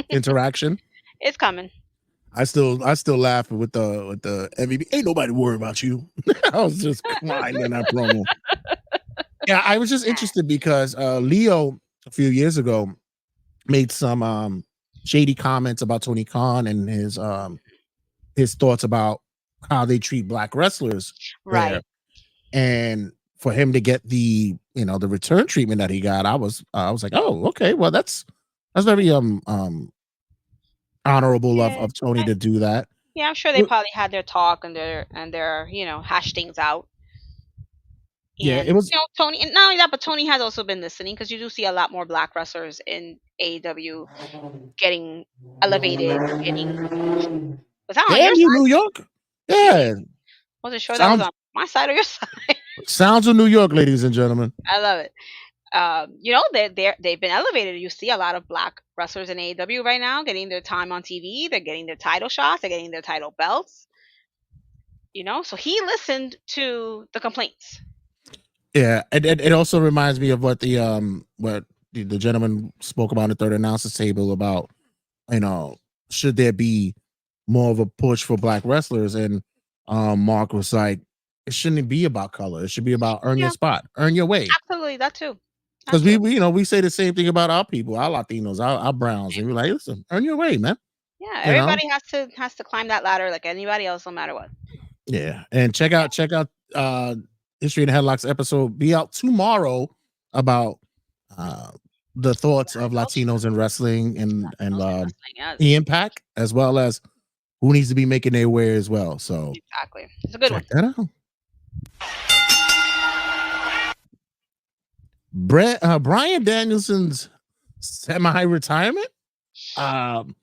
interaction. It's coming. I still laugh with the MVP. Ain't nobody worried about you. I was just crying in that promo. Yeah, I was just interested because Leo a few years ago made some shady comments about Tony Khan and his thoughts about how they treat black wrestlers there. Right. And for him to get the return treatment that he got, I was like, oh, okay, well that's very honorable of Yeah. Tony to do that. Yeah, I'm sure they Well, probably had their talk and their hash things out. yeah, And it was. Tony, and not only that, but Tony has also been listening because you do see a lot more black wrestlers in AEW getting elevated, getting. Was that on your Damn you, New side? York. Really? Yeah, Wasn't sure that was sounds on my side or your side. sounds of New York, ladies and gentlemen. I love it. They've been elevated. You see a lot of black wrestlers in AEW right now getting their time on TV. They're getting their title shots. They're getting their title belts. So he listened to the complaints. Yeah, it also reminds me of what the gentleman spoke about at the third announcers table about, you know, should there be more of a push for black wrestlers? And Mark was like, it shouldn't be about color. It should be about earn your Yeah, spot, earn your way. absolutely. That too. That Because we, too. we, we say the same thing about our people, our Latinos, our Browns, and we're like, listen, earn your way, man. Yeah, You know, everybody has to climb that ladder like anybody else, no matter what. yeah. And check out History and Headlocks episode be out tomorrow about uh the thoughts of Culture, Latinos in wrestling and Latinos in wrestling. the Yes, impact, as well as who needs to be making their way as well. So exactly. It's a good check one. that out. Brian Danielson's semi-retirement. Um,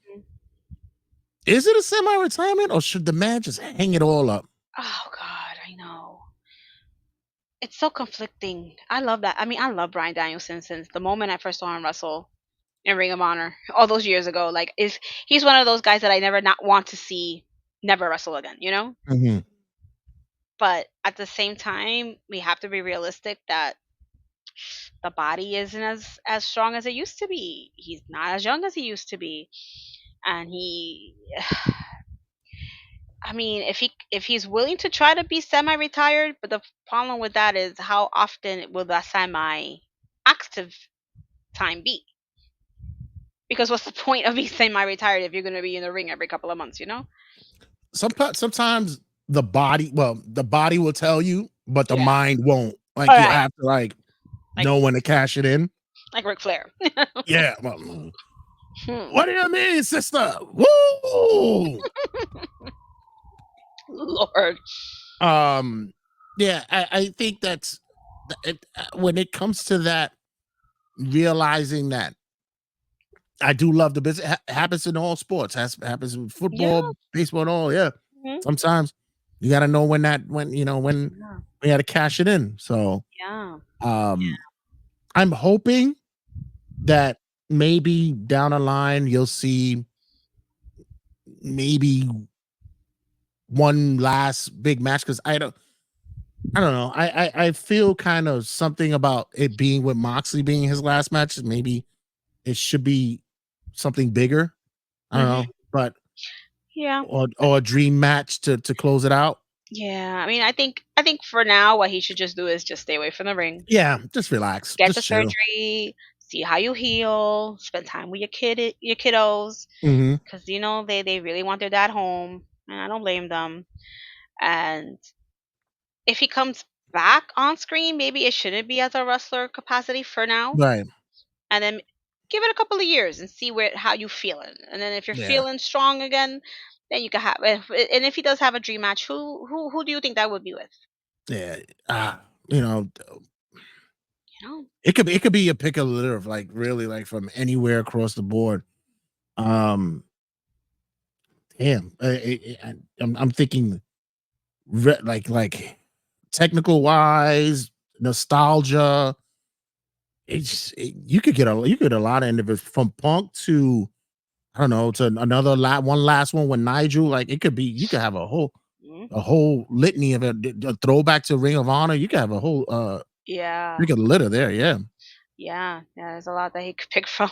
is it a semi-retirement or should the man just hang it all up? Oh God, I know. It's so conflicting. I love that. I mean, I love Brian Danielson since the moment I first saw him wrestle in Ring of Honor all those years ago. Like, is he's one of those guys that I never not want to see never wrestle again. Mhm. But at the same time, we have to be realistic that the body isn't as strong as it used to be. He's not as young as he used to be, and he. I mean, if he's willing to try to be semi-retired, but the problem with that is how often will that semi-active time be? Because what's the point of being semi-retired if you're going to be in the ring every couple of months? Sometimes the body will tell you, but the Yeah. mind won't. All Like you right. have to Like know when to cash it in. like Ric Flair. Yeah. Hmm. What do you mean, sister? Woo! Lord. Yeah, I think that's when it comes to that, realizing that I do love the business. Happens in all sports. Happens in Yeah. football, baseball, and all. Yeah. Mhm. Sometimes you got to know when Yeah. we got to cash it in. So Yeah. um, I'm hoping that maybe down the line you'll see maybe one last big match, because I don't know. I feel kind of something about it being with Moxley being his last match. Maybe it should be something bigger. I don't Hmm. know, but Yeah. or a dream match to close it out. Yeah. I mean, I think for now, what he should just do is just stay away from the ring, Yeah, just relax, get the just chill. surgery, see how you heal, spend time with your kiddos, Hmm. because they really want their dad home, and I don't blame them. And if he comes back on screen, maybe it shouldn't be as a wrestler capacity for now, Right. and then give it a couple of years and see where how you feeling. And then if you're Yeah. feeling strong again, then you can have. And if he does have a dream match, who do you think that would be with? Yeah. You know, You know, it could be a pick of the litter of like really like from anywhere across the board. Um, damn. I'm thinking like technical wise, nostalgia. You could get a lot of individuals from Punk to I don't know to another one last one with Nigel. Like it could be you could have Mhm. a whole litany of a throwback to Ring of Honor. You could have a whole Yeah, pick of the litter there. Yeah. yeah. There's a lot that he could pick from.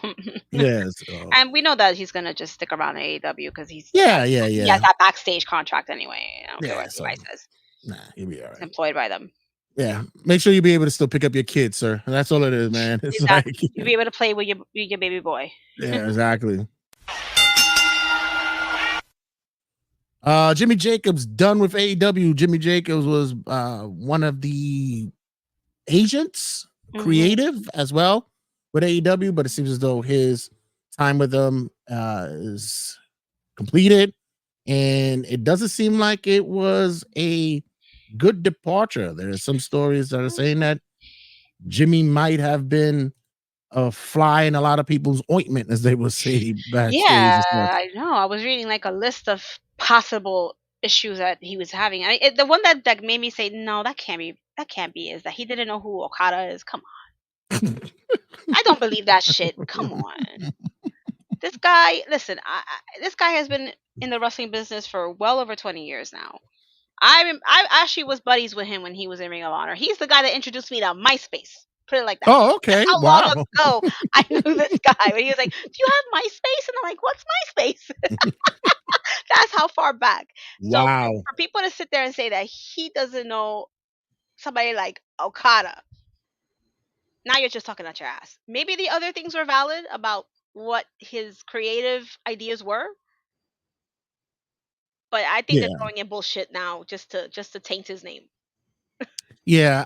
Yes. And we know that he's gonna just stick around in AEW because Yeah. Yeah. he has Yeah. that backstage contract anyway. I don't care what Yeah. So anybody says. nah, you'll be all He's right. employed by them. Yeah. Make sure you be able to still pick up your kids, sir. That's all it is, man. It's like Exactly. You'll be able to play with your baby boy. yeah, exactly. Jimmy Jacobs done with AEW. Jimmy Jacobs was one of the agents, Hmm. creative as well with AEW, but it seems as though his time with them is completed, and it doesn't seem like it was a good departure. There are some stories that are saying that Jimmy might have been a fly in a lot of people's ointment, as they would say backstage Yeah, and such. I know. I was reading like a list of possible issues that he was having. The one that made me say no, that can't be is that he didn't know who Okada is. Come on, I don't believe that shit. Come on, this guy. Listen, this guy has been in the wrestling business for well over 20 years now. I actually was buddies with him when he was in Ring of Honor. He's the guy that introduced me to MySpace. Put it like that. Oh, That's okay. how long Wow. ago I knew this guy. When he was like, "Do you have MySpace?" And I'm like, "What's MySpace?" That's how far back. So Wow. for people to sit there and say that he doesn't know somebody like Okada, now you're just talking out your ass. Maybe the other things were valid about what his creative ideas were, but I think they're Yeah. throwing in bullshit now just to taint his name. Yeah.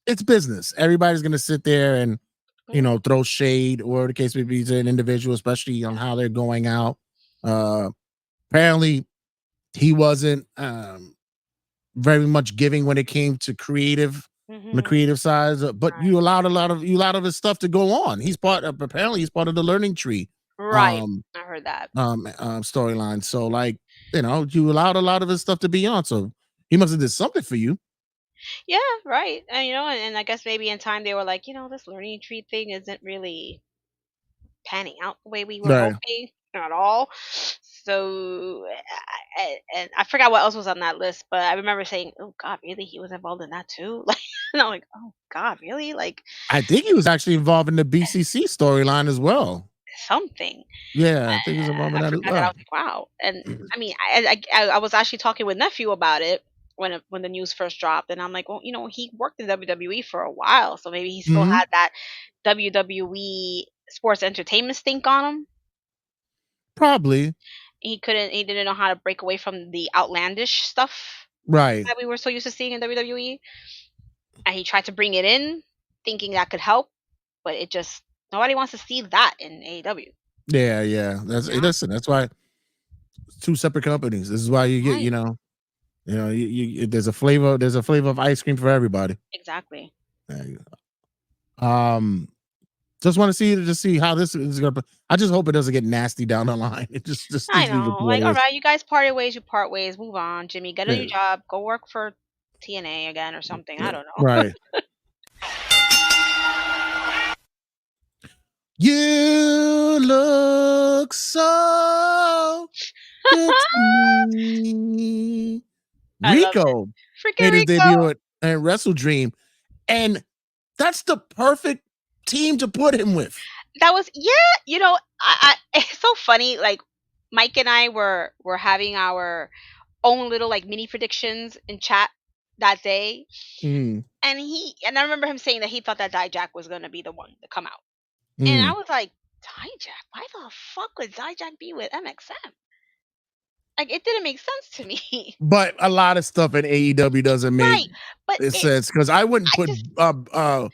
It's business. Everybody's gonna sit there and Mhm. throw shade or the case may be to an individual, especially on how they're going out. Uh, apparently, he wasn't very much giving when it came to creative on the Mhm. creative side, but you allowed of his stuff to go on. He's part of apparently he's part of the learning tree Right. um I heard that. storyline. So like you allowed a lot of his stuff to be on. So he must have did something for you. Yeah, right. And and I guess maybe in time they were like, this learning tree thing isn't really panning out the way we were Right. hoping at all. So, and I forgot what else was on that list, but I remember saying, "Oh God, really? He was involved in that too?" Like, and I'm like, "Oh God, really? Like I think he was actually involved in the BCC storyline as well. something." Yeah, I think he was involved in I that as forgot that. I well. was like, "Wow!" And I mean, I was actually talking with nephew about it when the news first dropped, and I'm like, "Well, he worked in WWE for a while, so maybe he still Mhm. had that WWE sports entertainment stink on him." Probably. He didn't know how to break away from the outlandish stuff Right. that we were so used to seeing in WWE, and he tried to bring it in, thinking that could help, but it just nobody wants to see that in AEW. Yeah, yeah. Yeah, Listen, that's why it's two separate companies. This is why you get, right, there's a flavor of ice cream for everybody. exactly. There you go. Just want to see how this is gonna I just hope it doesn't get nasty down the line. It I just leave it know, to what like, it all is. right, you guys parted ways, you part ways, move on. Jimmy, get a new Yeah, job, go work for TNA again or something. I yeah. don't know. Right. You look so good to me. I love it. Rico Freaking made his Rico. debut at Wrestle Dream, and that's the perfect team to put him with. That was yeah. It's so funny. Like Mike and I were having our own little like mini predictions in chat that day, Mm, and I remember him saying that he thought that Dijak was gonna be the one to come out, and I mm. was like, Dijak? Why the fuck would Dijak be with MXM? Like it didn't make sense to me. But a lot of stuff in AEW doesn't make Right. But sense because I wouldn't I put just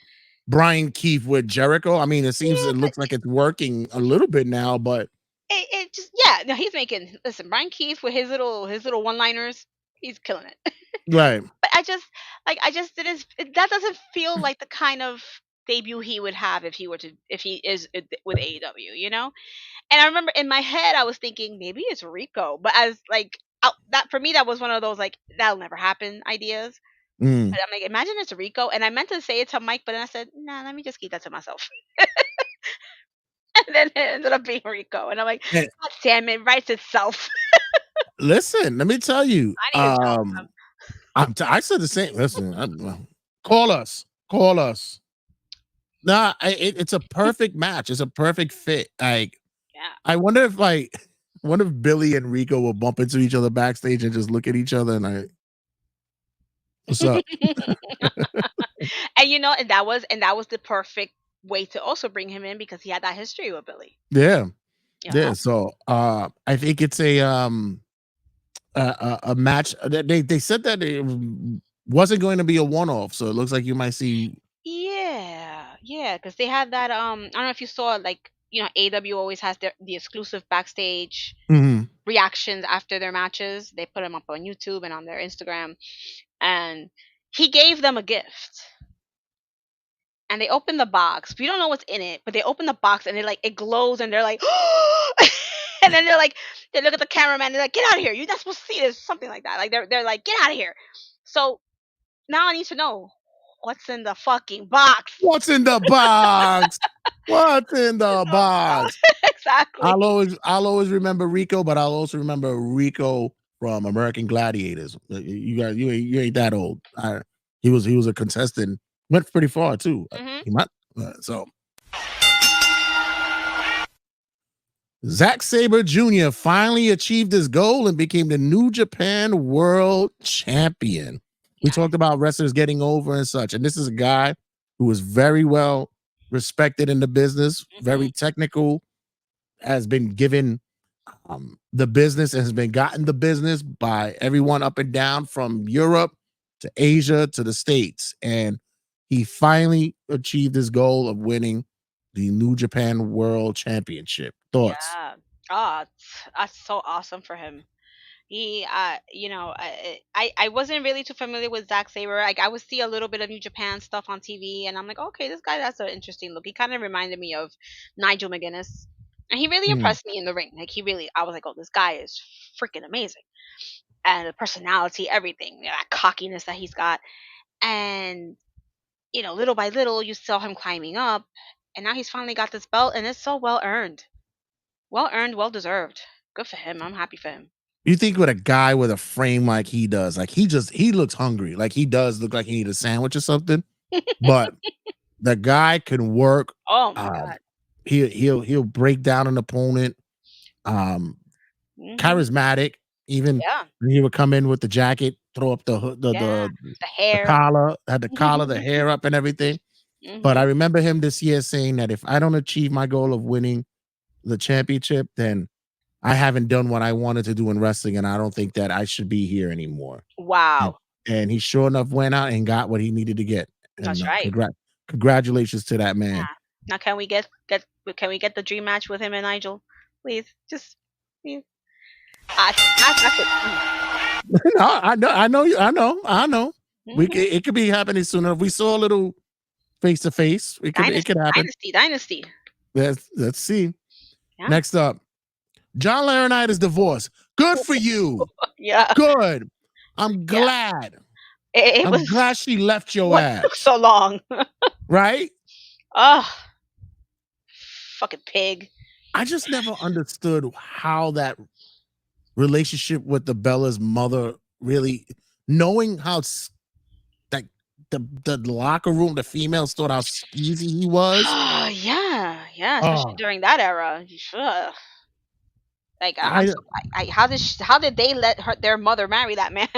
Brian Keefe with Jericho. I mean, yeah, it but looks like it's working a little bit now, but it just yeah, no, he's making listen, Brian Keith with his little one liners, he's killing it. right. But I just didn't that doesn't feel like the kind of debut he would have if he is with AEW, you know? And I remember in my head I was thinking maybe it's Rico, but as like that for me that was one of those like that'll never happen ideas. Mm. But I'm like, imagine it's Rico, and I meant to say it to Mike, but then I said, nah, let me just keep that to myself. And then it ended up being Rico, and I'm like, And God damn it, writes itself. listen, let me tell you, I need a job. I said the same. Listen, call us, call us. Nah, it's a perfect match. It's a perfect fit. Like, Yeah. I wonder if like, I wonder if Billy and Rico will bump into each other backstage and just look at each other and like, what's up? And and that was the perfect way to also bring him in because he had that history with Billy. Yeah, You yeah. know? So, I think it's a match that they said that it wasn't going to be a one off. So it looks like you might see. Yeah, yeah, because they had that. I don't know if you saw like AW always has the exclusive backstage Mhm. reactions after their matches. They put them up on YouTube and on their Instagram, and he gave them a gift. And they open the box. We don't know what's in it, but they open the box and it glows and they're like, and then they look at the cameraman. They're like, get out of here! You're not supposed to see this. Something like that. Like they're like, get out of here. So now I need to know what's in the fucking box. What's in the box? What's in the box? Exactly. I'll always remember Rico, but I'll also remember Rico from American Gladiators. You guys, you ain't that old. He was a contestant. Went pretty far too. Hmm. He might. So Zack Sabre Jr. finally achieved his goal and became the New Japan World Champion. We Yeah. talked about wrestlers getting over and such, and this is a guy who is very well respected in the business, Hmm. very technical, has been given the business and has been gotten the business by everyone up and down from Europe to Asia to the States. And he finally achieved his goal of winning the New Japan World Championship. Thoughts? Yeah. Oh, that's so awesome for him. He, I wasn't really too familiar with Zack Sabre. Like, I would see a little bit of New Japan stuff on TV, and I'm like, okay, this guy has an interesting look. He kind of reminded me of Nigel McGuinness, and he really Mm. impressed me in the ring. Like, I was like, oh, this guy is freaking amazing, and the personality, everything, that cockiness that he's got, and little by little, you saw him climbing up, and now he's finally got this belt, and it's so well earned, well deserved. Good for him. I'm happy for him. You think with a guy with a frame like he does, like he looks hungry. Like he does look like he need a sandwich or something. But the guy can work. Oh my Um, god. he'll break down an opponent. Um, Hmm. Charismatic. Even Yeah. when he would come in with the jacket, throw up the hood, Yeah, the the hair. collar, had the collar, the hair up, and everything. But I Mhm. remember him this year saying that if I don't achieve my goal of winning the championship, then I haven't done what I wanted to do in wrestling, and I don't think that I should be here anymore. And, Wow. and he sure enough went out and got what he needed to get. And That's right. congratulations to that man. Yeah. Now can we get the dream match with him and Nigel? Please. Just please. That's it. No, I know. Mhm. It could be happening sooner. If we saw a little face to face, it could Dynasty, happen. dynasty, dynasty. Let's see. Yeah. Next up, John Laurinaitis divorce. Good for you. Yeah. Good. I'm Yeah. glad. It I'm was glad she left your what ass. took so long. Right? Oh, fucking pig. I just never understood how that relationship with the Bella's mother really knowing how like the locker room, the females thought how skeezy he was. Yeah, yeah, especially Oh, during that era. Ugh. Like I'm I so how did they let their mother marry that man?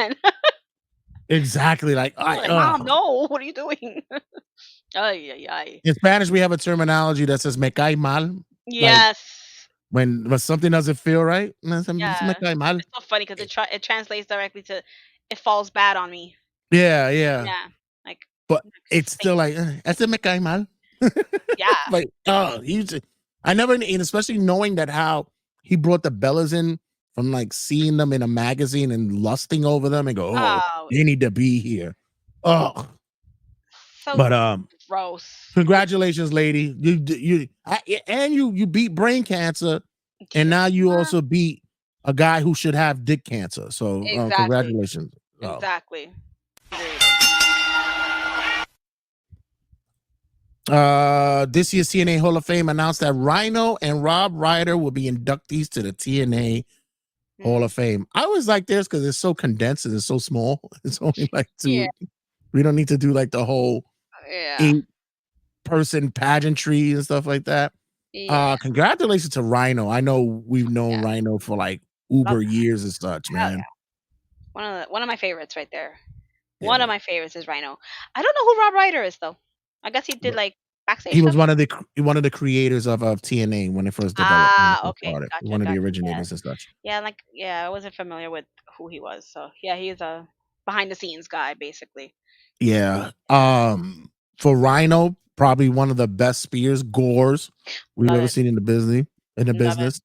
exactly like Like, mom, no, what are you doing? Ay, ay, ay. in Spanish we have a terminology that says me cae mal. Like Yes. when something doesn't feel right. Se me Yeah. cae mal. It's so funny because it translates directly to it falls bad on me. Yeah, yeah. Yeah. Like But it's stink. still like, ese me cae mal. Yeah. Like, oh, I never, and especially knowing that how he brought the Bellas in from like seeing them in a magazine and lusting over them and go, oh, Oh, they need to be here. Oh, so but gross. congratulations, lady. You beat brain cancer, and Yeah. now you also beat a guy who should have dick cancer. So Exactly. congratulations. Exactly. Agreed. This year's TNA Hall of Fame announced that Rhino and Rob Ryder will be inductees to the TNA Hall of Fame. I always like this because it's so condensed and it's so small. It's only like Yeah. two. We don't need to do like the whole Yeah. 8-person pageantry and stuff like that. Yeah. Congratulations to Rhino. I know we've known Yeah. Rhino for like Love uber that. years and such, Hell man. yeah. One of my favorites right there. One Yeah. of my favorites is Rhino. I don't know who Rob Ryder is though. I guess he did like backstage He was stuff. one of the creators of TNA when it first developed, when it first Okay. started. Gotcha. One of the Gotcha. originators and such. Yeah. I wasn't familiar with who he was. So yeah, he's a behind the scenes guy basically. Yeah. For Rhino, probably one of the best spears, gores we've Love ever it. seen in the business. Love it.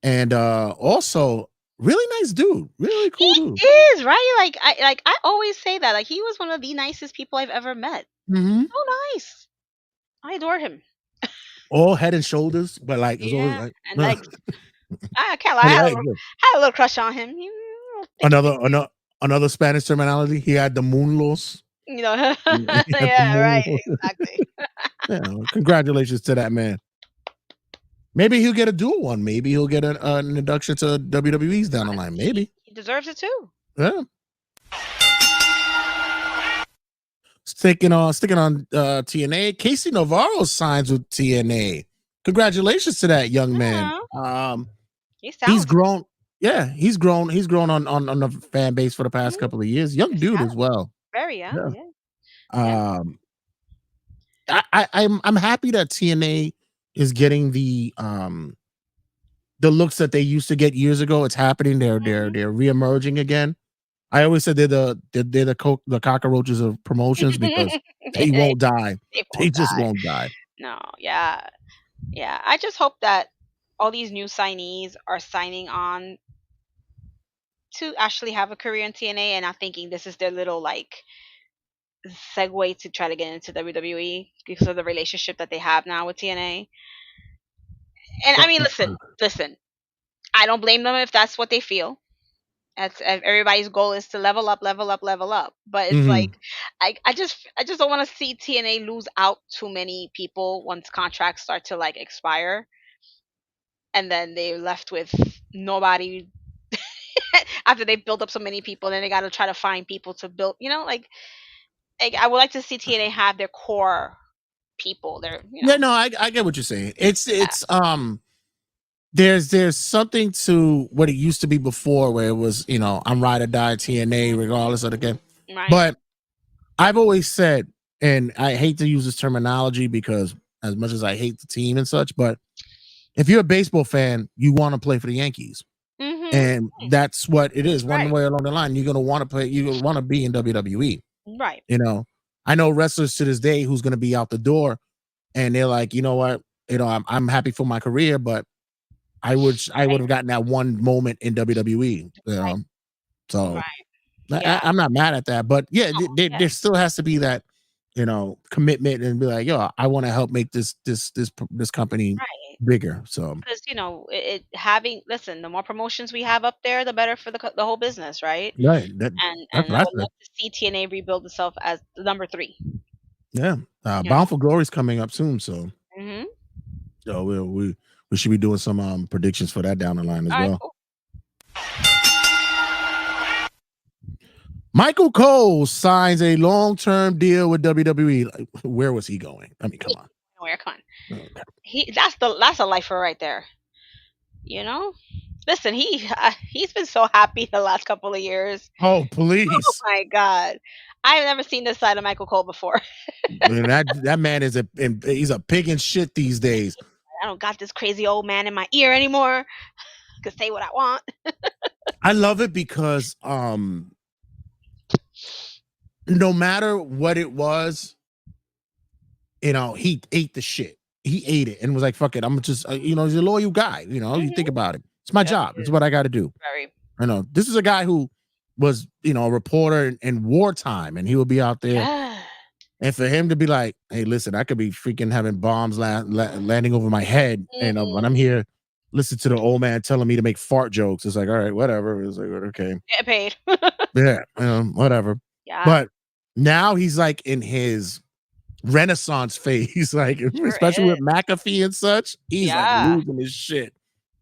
And also really nice dude. Really cool He dude. is, right? I always say that. Like he was one of the nicest people I've ever met. Mm-hmm. So nice. I adore him. All head and shoulders, but like it's always Yeah. like And legs. I can't lie. and legs. Had a little crush on him. Another Spanish terminology. He had the moonlos. You know. He had the Yeah, right. moonlos. Exactly. Yeah, congratulations to that man. Maybe he'll get a dual one. Maybe he'll get an induction to WWE's down the line. Maybe. He deserves it too. Yeah. Sticking on TNA, Casey Navarro signs with TNA. Congratulations to that young man. He's He's talented. grown. Yeah, he's grown on the fan base for the past couple of years. Young He's dude talented. as well. Very young. Yeah. I'm happy that TNA is getting the looks that they used to get years ago. It's happening. They're reemerging again. I always said they're the cockroaches of promotions because they won't die. They just won't die. No, yeah. Yeah. I just hope that all these new signees are signing on to actually have a career in TNA and not thinking this is their little like segue to try to get into WWE because of the relationship that they have now with TNA. And I mean, listen. I don't blame them if that's what they feel. That's everybody's goal is to level up, level up, level up. But it's like, I just don't want to see TNA lose out too many people once contracts start to like expire, and then they're left with nobody after they build up so many people. And then they got to try to find people to build. Like I would like to see TNA have their core people. Yeah, no, I get what you're saying. It's there's something to what it used to be before where it was, I'm ride or die TNA regardless of the game. Right. But I've always said, and I hate to use this terminology because as much as I hate the team and such, but if you're a baseball fan, you want to play for the Yankees. And that's what it is. One way along the line, you're gonna want to play, you're gonna want to be in WWE. Right. I know wrestlers to this day who's gonna be out the door and they're like, you know what, I'm happy for my career, but I would have gotten that one moment in WWE. So I'm not mad at that, but there still has to be that commitment and be like, yo, I want to help make this company bigger. So because listen, the more promotions we have up there, the better for the whole business, right? Right. And I would love to see TNA rebuild itself as the number 3. Yeah. Bound for Glory is coming up soon, so so we should be doing some predictions for that down the line as well. Cool. Michael Cole signs a long-term deal with WWE. Like, where was he going? I mean, come on. Where? Come on. Okay. That's a lifer right there. Listen, he's been so happy the last couple of years. Oh, please! Oh my God, I've never seen this side of Michael Cole before. that man he's a pig in shit these days. I don't got this crazy old man in my ear anymore. I can say what I want. I love it because no matter what it was, he ate the shit. He ate it and was like, "Fuck it, I'm just he's a loyal guy." You think about it. It's my Yes, job. he It's is. what I got to do. Very. I know this is a guy who was a reporter in wartime, and he would be out there. Yeah. And for him to be like, "Hey, listen, I could be freaking having bombs landing over my head, and when I'm here, listen to the old man telling me to make fart jokes." It's like, all right, whatever. It's like, okay, Get paid. yeah, whatever. Yeah. But now he's like in his renaissance phase, like Sure especially is. with McAfee and such. He's like Yeah. losing his shit.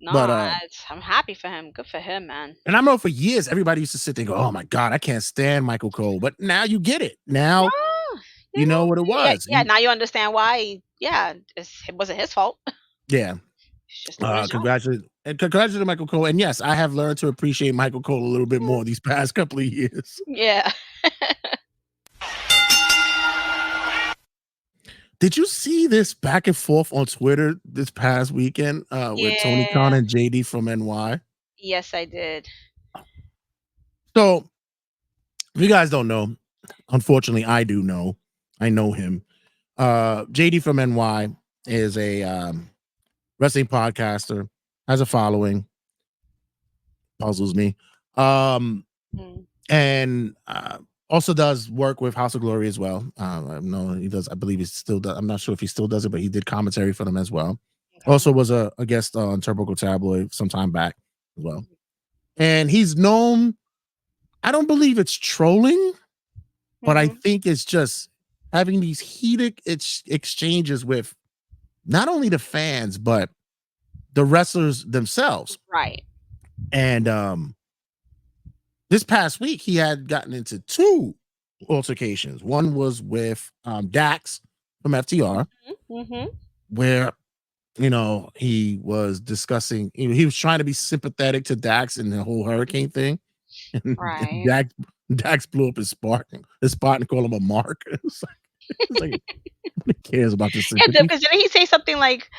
No, But I'm happy for him. Good for him, man. and I know for years everybody used to sit there and go, "Oh my god, I can't stand Michael Cole." But now you get it. Now Yeah. you know what it Yeah, was. yeah. Now you understand why. Yeah, it wasn't his fault. Yeah. He's just doing his job. Congratulations to Michael Cole. And yes, I have learned to appreciate Michael Cole a little bit more these past couple of years. Yeah. Did you see this back and forth on Twitter this past weekend with Tony Khan Yeah. and JD from NY? Yes, I did. So, if you guys don't know, unfortunately, I do know. I know him. JD from NY is a wrestling podcaster, has a following, puzzles me. Mm. And also does work with House of Glory as well. I know he does. I believe he still does. I'm not sure if he still does it, but he did commentary for them as well. Okay. Also was a guest on Turnbuckle Tabloid some time back as well. And he's known, I don't believe it's trolling, but I think it's just having these heated exchanges with not only the fans, but the wrestlers themselves. Right. And this past week, he had gotten into 2 altercations. One was with Dax from FTR, where he was discussing. He was trying to be sympathetic to Dax and the whole hurricane thing. Right. Dax blew up his spot and called him a mark. It's like who cares about this Yeah, sympathy? because didn't he say something like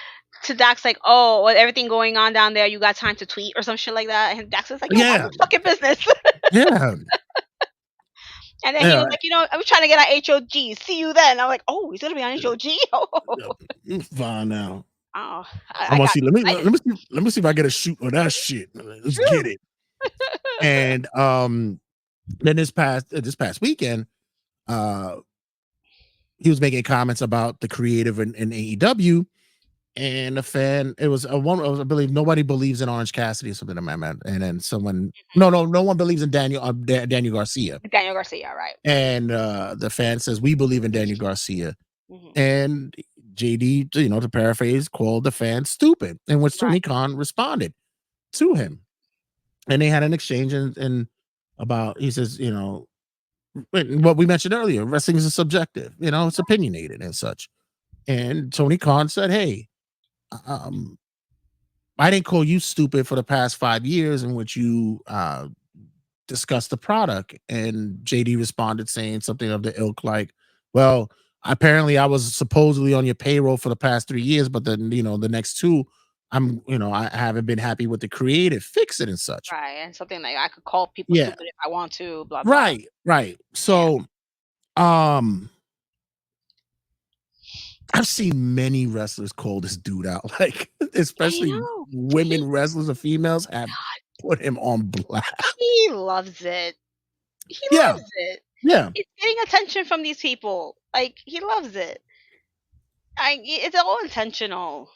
to Dax, like, "Oh, with everything going on down there, you got time to tweet or some shit like that?" And Dax was like, "Yo, mind Yeah, your fucking business." yeah, And then he was yeah. like, I'm trying to get on HOG. See you then. I'm like, oh, he's gonna be on HOG. Fine now. Oh, I'm I gonna got see. excited. Let me see if I get a shoot on that shit. Let's get it. And then this past weekend, he was making comments about the creative in AEW, and a fan. It was I believe nobody believes in Orange Cassidy or something like that. And then someone, no one believes in Daniel Garcia. Daniel Garcia, right? And the fan says we believe in Daniel Garcia, and JD, to paraphrase, called the fan stupid, in which Tony Khan responded to him, and they had an exchange and about, he says, what we mentioned earlier, wrestling is subjective, it's opinionated and such. And Tony Khan said, hey, I didn't call you stupid for the past 5 years in which you discussed the product. And JD responded saying something of the ilk like, well, apparently I was supposedly on your payroll for the past 3 years, but then, the next 2, I haven't been happy with the creative, fix it and such. Right. And something like, I could call people Yeah. stupid if I want to, blah blah. Right. So, I've seen many wrestlers call this dude out, like, especially women wrestlers or females have put him on blast. He loves it. He Yeah. loves it. Yeah. He's getting attention from these people. Like, he loves it. It's all intentional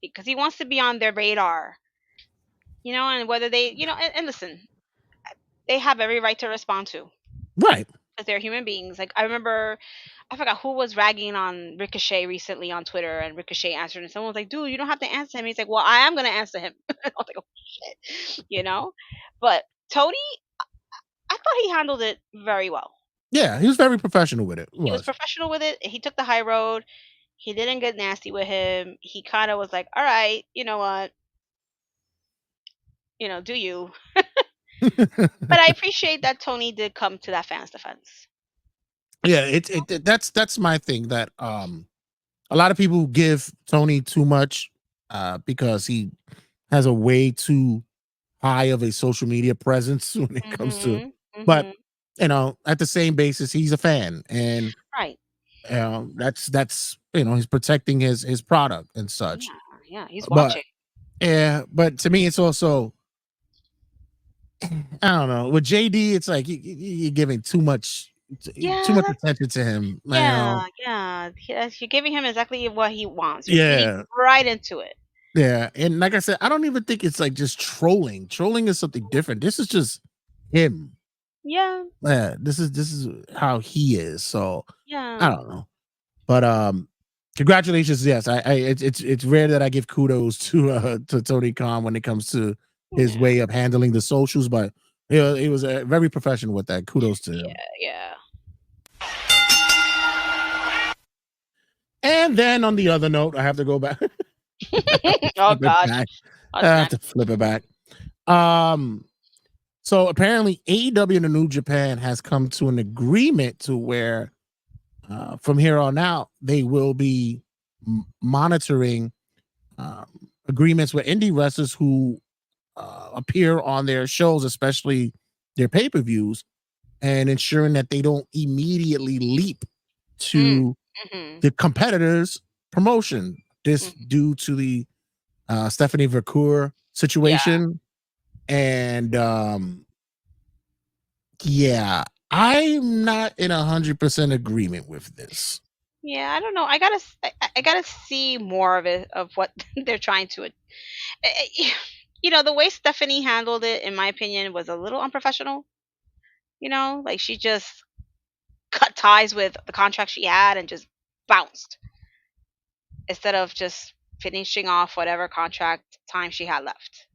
because he wants to be on their radar. And whether they, and listen, they have every right to respond to. Right. Because they're human beings. Like, I remember, I forgot who was ragging on Ricochet recently on Twitter, and Ricochet answered, and someone was like, dude, you don't have to answer him. He's like, well, I am going to answer him. I was like, oh, shit. But Tony, I thought he handled it very well. Yeah, he was very professional with it. He was professional with it. He took the high road. He didn't get nasty with him. He kind of was like, all right, you know what? Do you? But I appreciate that Tony did come to that fan's defense. Yeah, that's my thing, that a lot of people give Tony too much because he has a way too high of a social media presence when it comes to. Mhm. But Mhm. at the same basis, he's a fan, and Right. that's he's protecting his product and such. Yeah. Yeah. He's But watching. yeah, but to me, it's also I don't know. With JD, it's like you're giving too much Yeah. attention to him. Yeah. Yeah. Yes, you're giving him exactly what he wants. You're feeding Yeah, right into it. yeah, and like I said, I don't even think it's like just trolling. Trolling is something different. This is just him. Yeah. Yeah, this is how he is. So I Yeah. don't know, but congratulations. Yes, it's rare that I give kudos to Tony Khan when it comes to his Yeah. way of handling the socials, but he was very professional with that. Kudos to him. Yeah. Yeah. And then on the other note, I have to go back. Oh Flip it gosh. back. I What's have to next? flip it back. So apparently AEW and the New Japan has come to an agreement to where from here on out they will be monitoring agreements with indie wrestlers who appear on their shows, especially their pay-per-views, and ensuring that they don't immediately leap Mm. to Mhm. the competitors' promotion. This Mhm. due to the Stephanie Vercour Yeah. situation. And yeah, I'm not in 100% agreement with this. Yeah. I don't know. I gotta see more of it of what they're trying to. The way Stephanie handled it, in my opinion, was a little unprofessional. Like she just cut ties with the contract she had and just bounced instead of just finishing off whatever contract time she had left.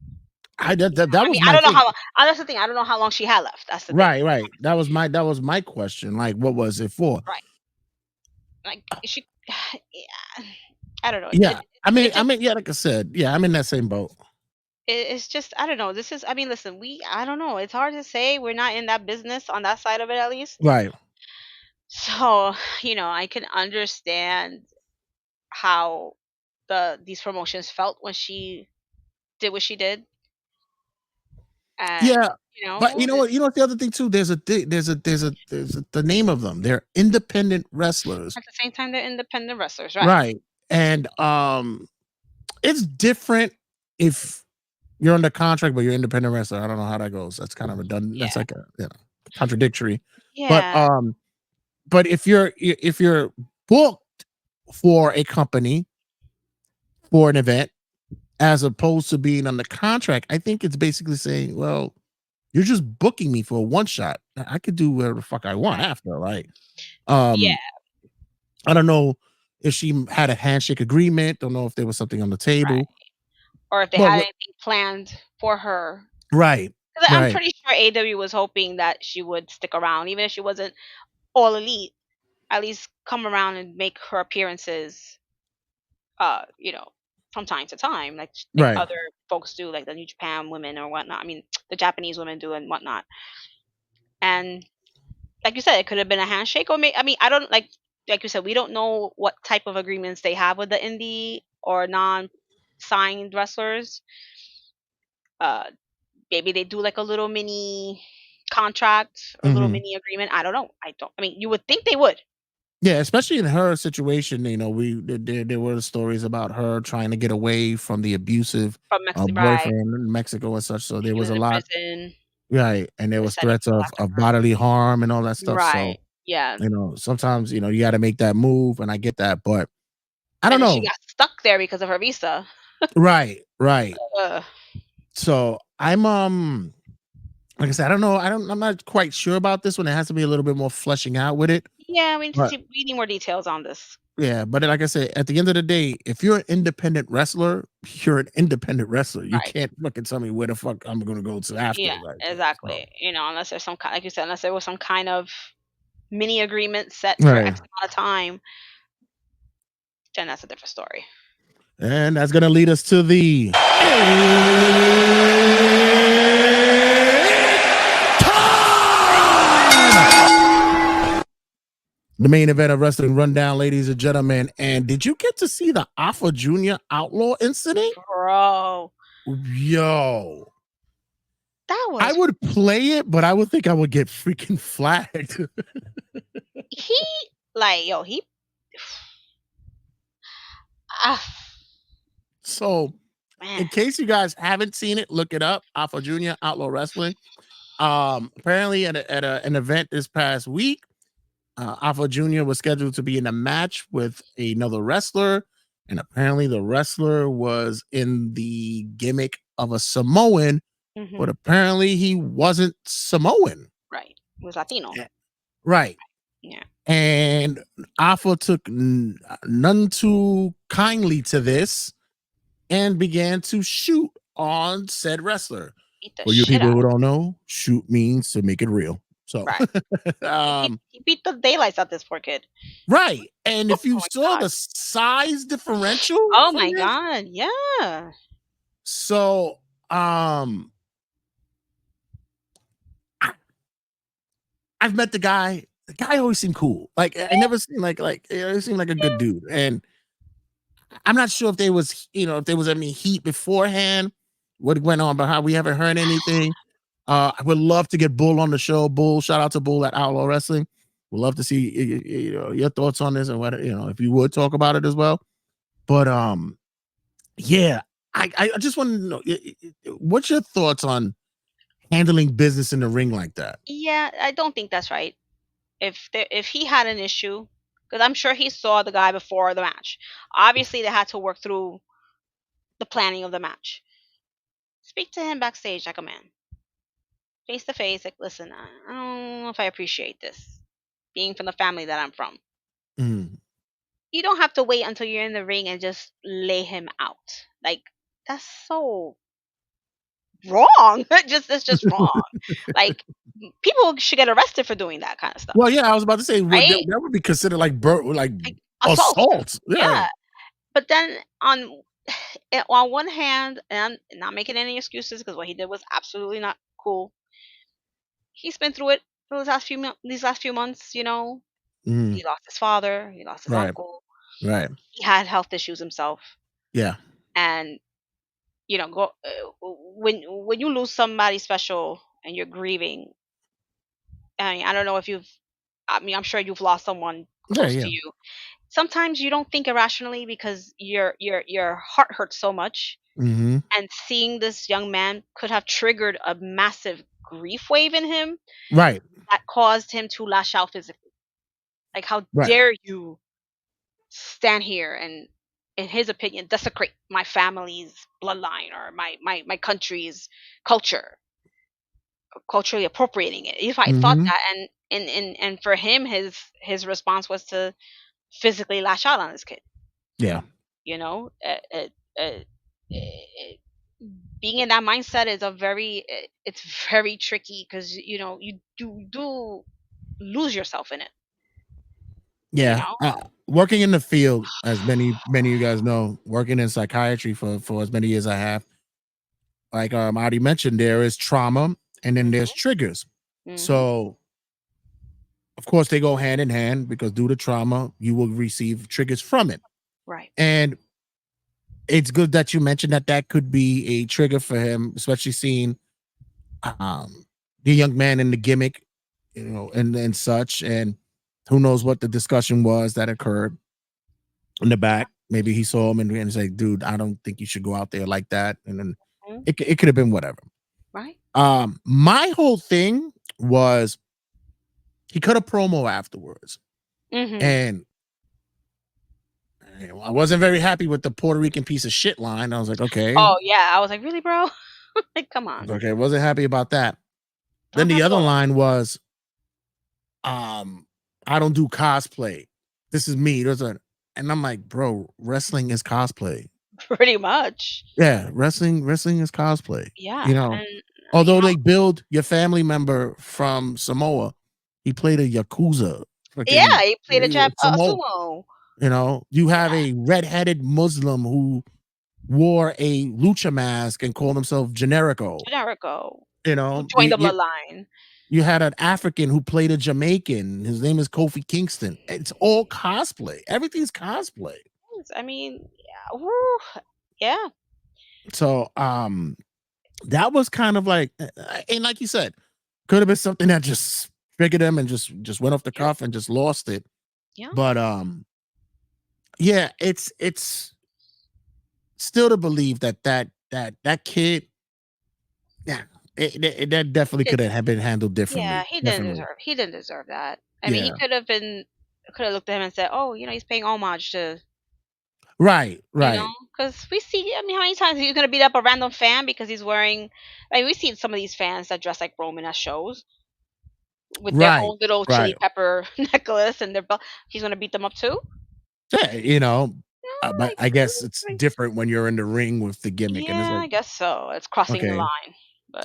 I that I mean, was I my don't know thing. how. That's the thing. I don't know how long she had left. That's the thing. Right, right. That was my question. Like, what was it for? Right. Like she. Yeah. I don't know. Yeah, It just. yeah, like I said, yeah, I'm in that same boat. It's just. I don't know. This is. I mean, listen. I don't know. It's hard to say. We're not in that business on that side of it, at least. Right. So I can understand how these promotions felt when she did what she did, and Yeah, but you know it, what? You know what? The other thing too. The name of them. They're independent wrestlers, at the same time they're independent wrestlers, right? right? And it's different if you're under contract, but you're independent wrestler. I don't know how that goes. That's kind of redundant. Yeah, That's like contradictory. But yeah, if you're booked for a company for an event as opposed to being on the contract, I think it's basically saying, well, you're just booking me for a one shot. I could do whatever the fuck I want right, after. Like, yeah, um, I don't know if she had a handshake agreement. Don't know if there was something on the right. table. Or if they But had anything planned for her. right, 'Cause I'm right, pretty sure AW was hoping that she would stick around, even if she wasn't all elite. At least come around and make her appearances, uh, you know, from time to time, like right. other folks do, like the New Japan women or whatnot. I mean, the Japanese women do and whatnot. And like you said, it could have been a handshake, or I mean, I don't like you said, we don't know what type of agreements they have with the indie or non-signed wrestlers. Uh, Maybe they do like a little mini contract or a little Mhm. mini agreement. I don't know. I don't. I mean, you would think they would Yeah, especially in her situation, there were stories about her trying to get away from the abusive from Mexico, right? boyfriend in Mexico and such. So there He was was a in lot, prison. right? And there They're was sending threats people of after of her. bodily harm and all that stuff. So Right. Yeah. sometimes you got to make that move, and I get that, but I don't And then she know. got stuck there because of her visa. Right, right. Ugh. So I'm like I said, I don't know. I'm not quite sure about this one. It has to be a little bit more fleshing out with it. Yeah, we need to But see. We need more details on this. yeah, but like I said, at the end of the day, if you're an independent wrestler, you're an independent wrestler. You Right. can't fucking tell me where the fuck I'm gonna go to after. Yeah. Like, so Exactly. Unless there's some kind, like you said, unless there was some kind of mini agreement set for right. X amount of time, then that's a different story. And that's gonna lead us to the The main event of Wrestling Rundown, ladies and gentlemen. And did you get to see the Afa Jr. outlaw incident? Bro, Yo, that I was would play it, but I would think I would get freaking flagged. he like yo he ah So, man. in case you guys haven't seen it, look it up. Afa Jr. Outlaw Wrestling. Apparently an event this past week, Alpha Jr. was scheduled to be in a match with another wrestler, and apparently the wrestler was in the gimmick of a Samoan, but Hmm. apparently he wasn't Samoan. Right, it was Latino. Eh, Right. Yeah, And Alpha took none too kindly to this and began to shoot on said wrestler. beat the For you shit people out who of him. don't know, shoot means to make it real. So, Right, um, he beat the daylights out this poor kid. right. And if Oh you my saw god. the size differential Oh from my this, god. Yeah. so um I, I've met the guy. The guy always seemed cool. Like I never seen like he always seemed like a good dude. And I'm not sure if there was, if there was any heat beforehand, what went on, but how we haven't heard anything. I would love to get Bull on the show. Bull, shout out to Bull at Outlaw Wrestling. We'd love to see your thoughts on this and what if you would talk about it as well. But yeah, I just want to know what's your thoughts on handling business in the ring like that. Yeah, I don't think that's right. If he had an issue, because I'm sure he saw the guy before the match. Obviously, they had to work through the planning of the match. Speak to him backstage like a man, face to face. Like, listen, I don't know if I appreciate this. Being from the family that I'm from, Mm. you don't have to wait until you're in the ring and just lay him out. Like, that's so wrong. It's just wrong. Like, people should get arrested for doing that kind of stuff, Well, yeah, I was about to say right? that would be considered like like Like assault. assault. Yeah. Yeah. But then on one hand, and I'm not making any excuses because what he did was absolutely not cool. He's been through it for these last few months. Mm. He lost his father, he lost his Right. uncle, Right. he had health issues himself, Yeah. and go when you lose somebody special and you're grieving. I mean, I don't know if you've. I mean, I'm sure you've lost someone Yeah. close Yeah. to you. Sometimes you don't think irrationally because your heart hurts so much, Hmm. and seeing this young man could have triggered a massive grief wave in him Right. that caused him to lash out physically. Like, how Right. dare you stand here and, in his opinion, desecrate my family's bloodline or my country's culture, culturally appropriating it. If I thought Hmm. that, and for him, his response was to physically lash out on his kid. Yeah. You know, uh, being in that mindset is it's very tricky because you do lose yourself in it. You Yeah. know. Working in the field, as many of you guys know, working in psychiatry for as many years I have, like I already mentioned, there is trauma and then there's Mhm. triggers. Mhm. So of course they go hand in hand because due to trauma, you will receive triggers from it. Right. And it's good that you mentioned that that could be a trigger for him, especially seeing um the young man in the gimmick, and such. And who knows what the discussion was that occurred in the back. Maybe he saw him and say, dude, I don't think you should go out there like that. And then Mhm. it could have been whatever. Right. My whole thing was he cut a promo afterwards. Mhm. And I wasn't very happy with the Puerto Rican piece of shit line. I was like, okay. Oh yeah, I was like, really, bro? Like, come on. Okay, wasn't happy about that. Then Not the happy at other all. line was, um, I don't do cosplay. This is me. And I'm like, bro, wrestling is cosplay. Pretty much. Yeah, wrestling is cosplay. Yeah. You know, And although they build your family member from Samoa, he played a Yakuza freaking yeah, he played a Samoa. sumo. You have Yeah. a red-headed Muslim who wore a lucha mask and called himself Generico. Generico. You Who know, joined the bloodline. You had an African who played a Jamaican. His name is Kofi Kingston. It's all cosplay. Everything's cosplay. I mean, yeah, woo, yeah. So that was kind of like, and like you said, could have been something that just triggered him and just went off the cuff and just lost it. Yeah. But yeah, it's still to believe that kid, yeah, that definitely could have been handled differently. Yeah, Definitely. he didn't deserve that. I mean, he Yeah. could have looked at him and said, "Oh, he's paying homage to," Right. Right. because we see. I mean, how many times are you gonna beat up a random fan because he's wearing? I mean, we've seen some of these fans that dress like Roman at shows with their Right. own little chili Right. pepper necklace and their belt. He's gonna beat them up too. Yeah, No, but I guess it's different when you're in the ring with the gimmick, and it's yeah, like, I guess so. It's crossing the okay, line, but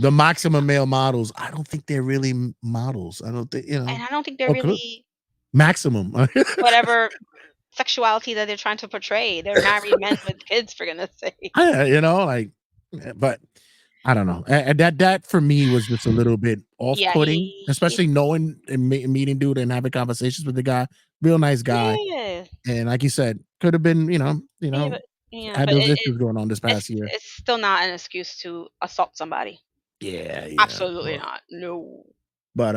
the maximum male models. I don't think they're really models. I don't think and I don't think they're or could really maximum. whatever sexuality that they're trying to portray. They're married men with kids, for goodness sake. Like, but I don't know. And that for me was just a little bit Yeah, off-putting, especially knowing and meeting dude and having conversations with the guy. Real nice guy, yeah, and like you said, could have been, yeah, but yeah, had but those issues going on this it's past year. it's still not an excuse to assault somebody. Yeah. Absolutely not. No. But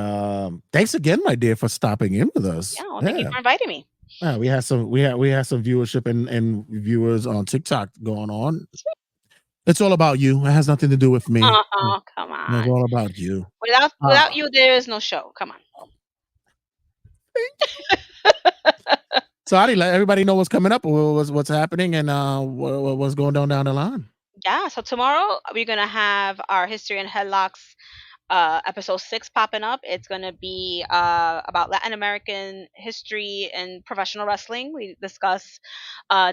thanks again, my dear, for stopping in with us. Yeah. Well, thank you Yeah. for inviting me. Yeah, we had some viewership and viewers on TikTok going on. It's all about you. It has nothing to do with me. Oh, come It's on. all about you. Without you, there is no show. Come on. So Adi, let everybody know what's coming up, what's happening, and what's going down the line. Yeah. So tomorrow we're gonna have our History and Headlocks episode 6 popping up. It's going to be about Latin American history and professional wrestling. We discuss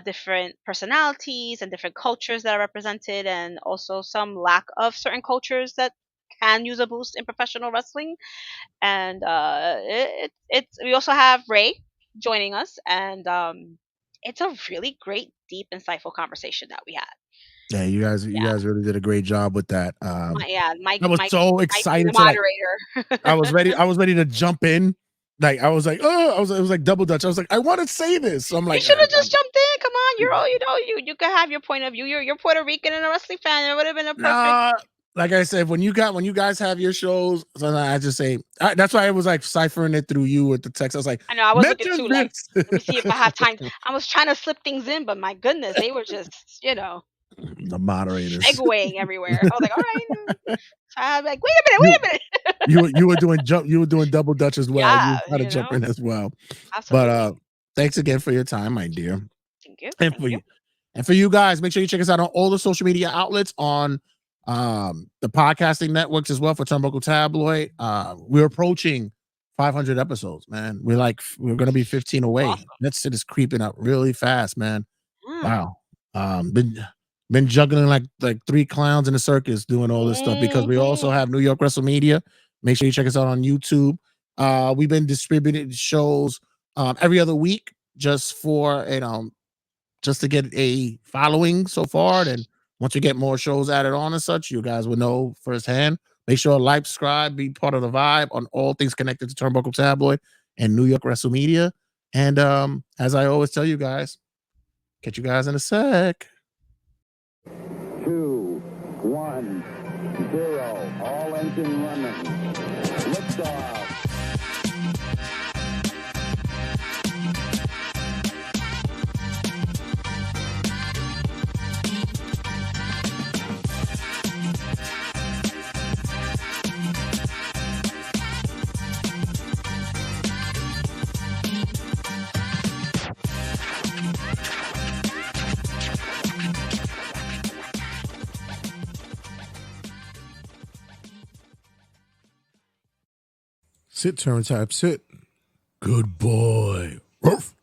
different personalities and different cultures that are represented, and also some lack of certain cultures that can use a boost in professional wrestling. And it's we also have Ray joining us, and it's a really great, deep, insightful conversation that we had. Yeah, you Yeah, guys really did a great job with that. Mike, I was so Mike being the excited to I moderator. was ready to jump in. Like I was like, oh, it was like double dutch. I was like, I want to say this. So I'm You like, should have just jumped in. Come on, you're all you can have your point of view. You're Puerto Rican and a wrestling fan. It would have been a perfect. nah. Like I said, when you guys have your shows, sometimes I just say that's why I was like ciphering it through you with the text. I was like, I know I was looking mention too. Like, this. let me see if I have time. I was trying to slip things in, but my goodness, they were just The moderators. segueing everywhere. I was like, all right. So I was like, wait a minute. You were doing double dutch as well. Yeah, You were trying to jump in as well. absolutely. But thanks again for your time, my dear. Thank you. And for you guys, make sure you check us out on all the social media outlets, on the podcasting networks as well for Turnbuckle Tabloid. We're approaching 500 episodes, man. We're gonna be 15 away. Awesome. That shit is creeping up really fast, man. Yeah. Wow. Been juggling like 3 clowns in a circus doing all this stuff, because we also have New York Wrestle Media. Make sure you check us out on YouTube. We've been distributing shows every other week just for just to get a following so far. And once we get more shows added on and such, you guys will know firsthand. Make sure to like, subscribe, be part of the vibe on all things connected to Turnbuckle Tabloid and New York Wrestle Media. And as I always tell you guys, catch you guys in a sec. 2, 1, 0. All engine running. Liftoff. Sit, turn type, sit. Good boy. Ruff.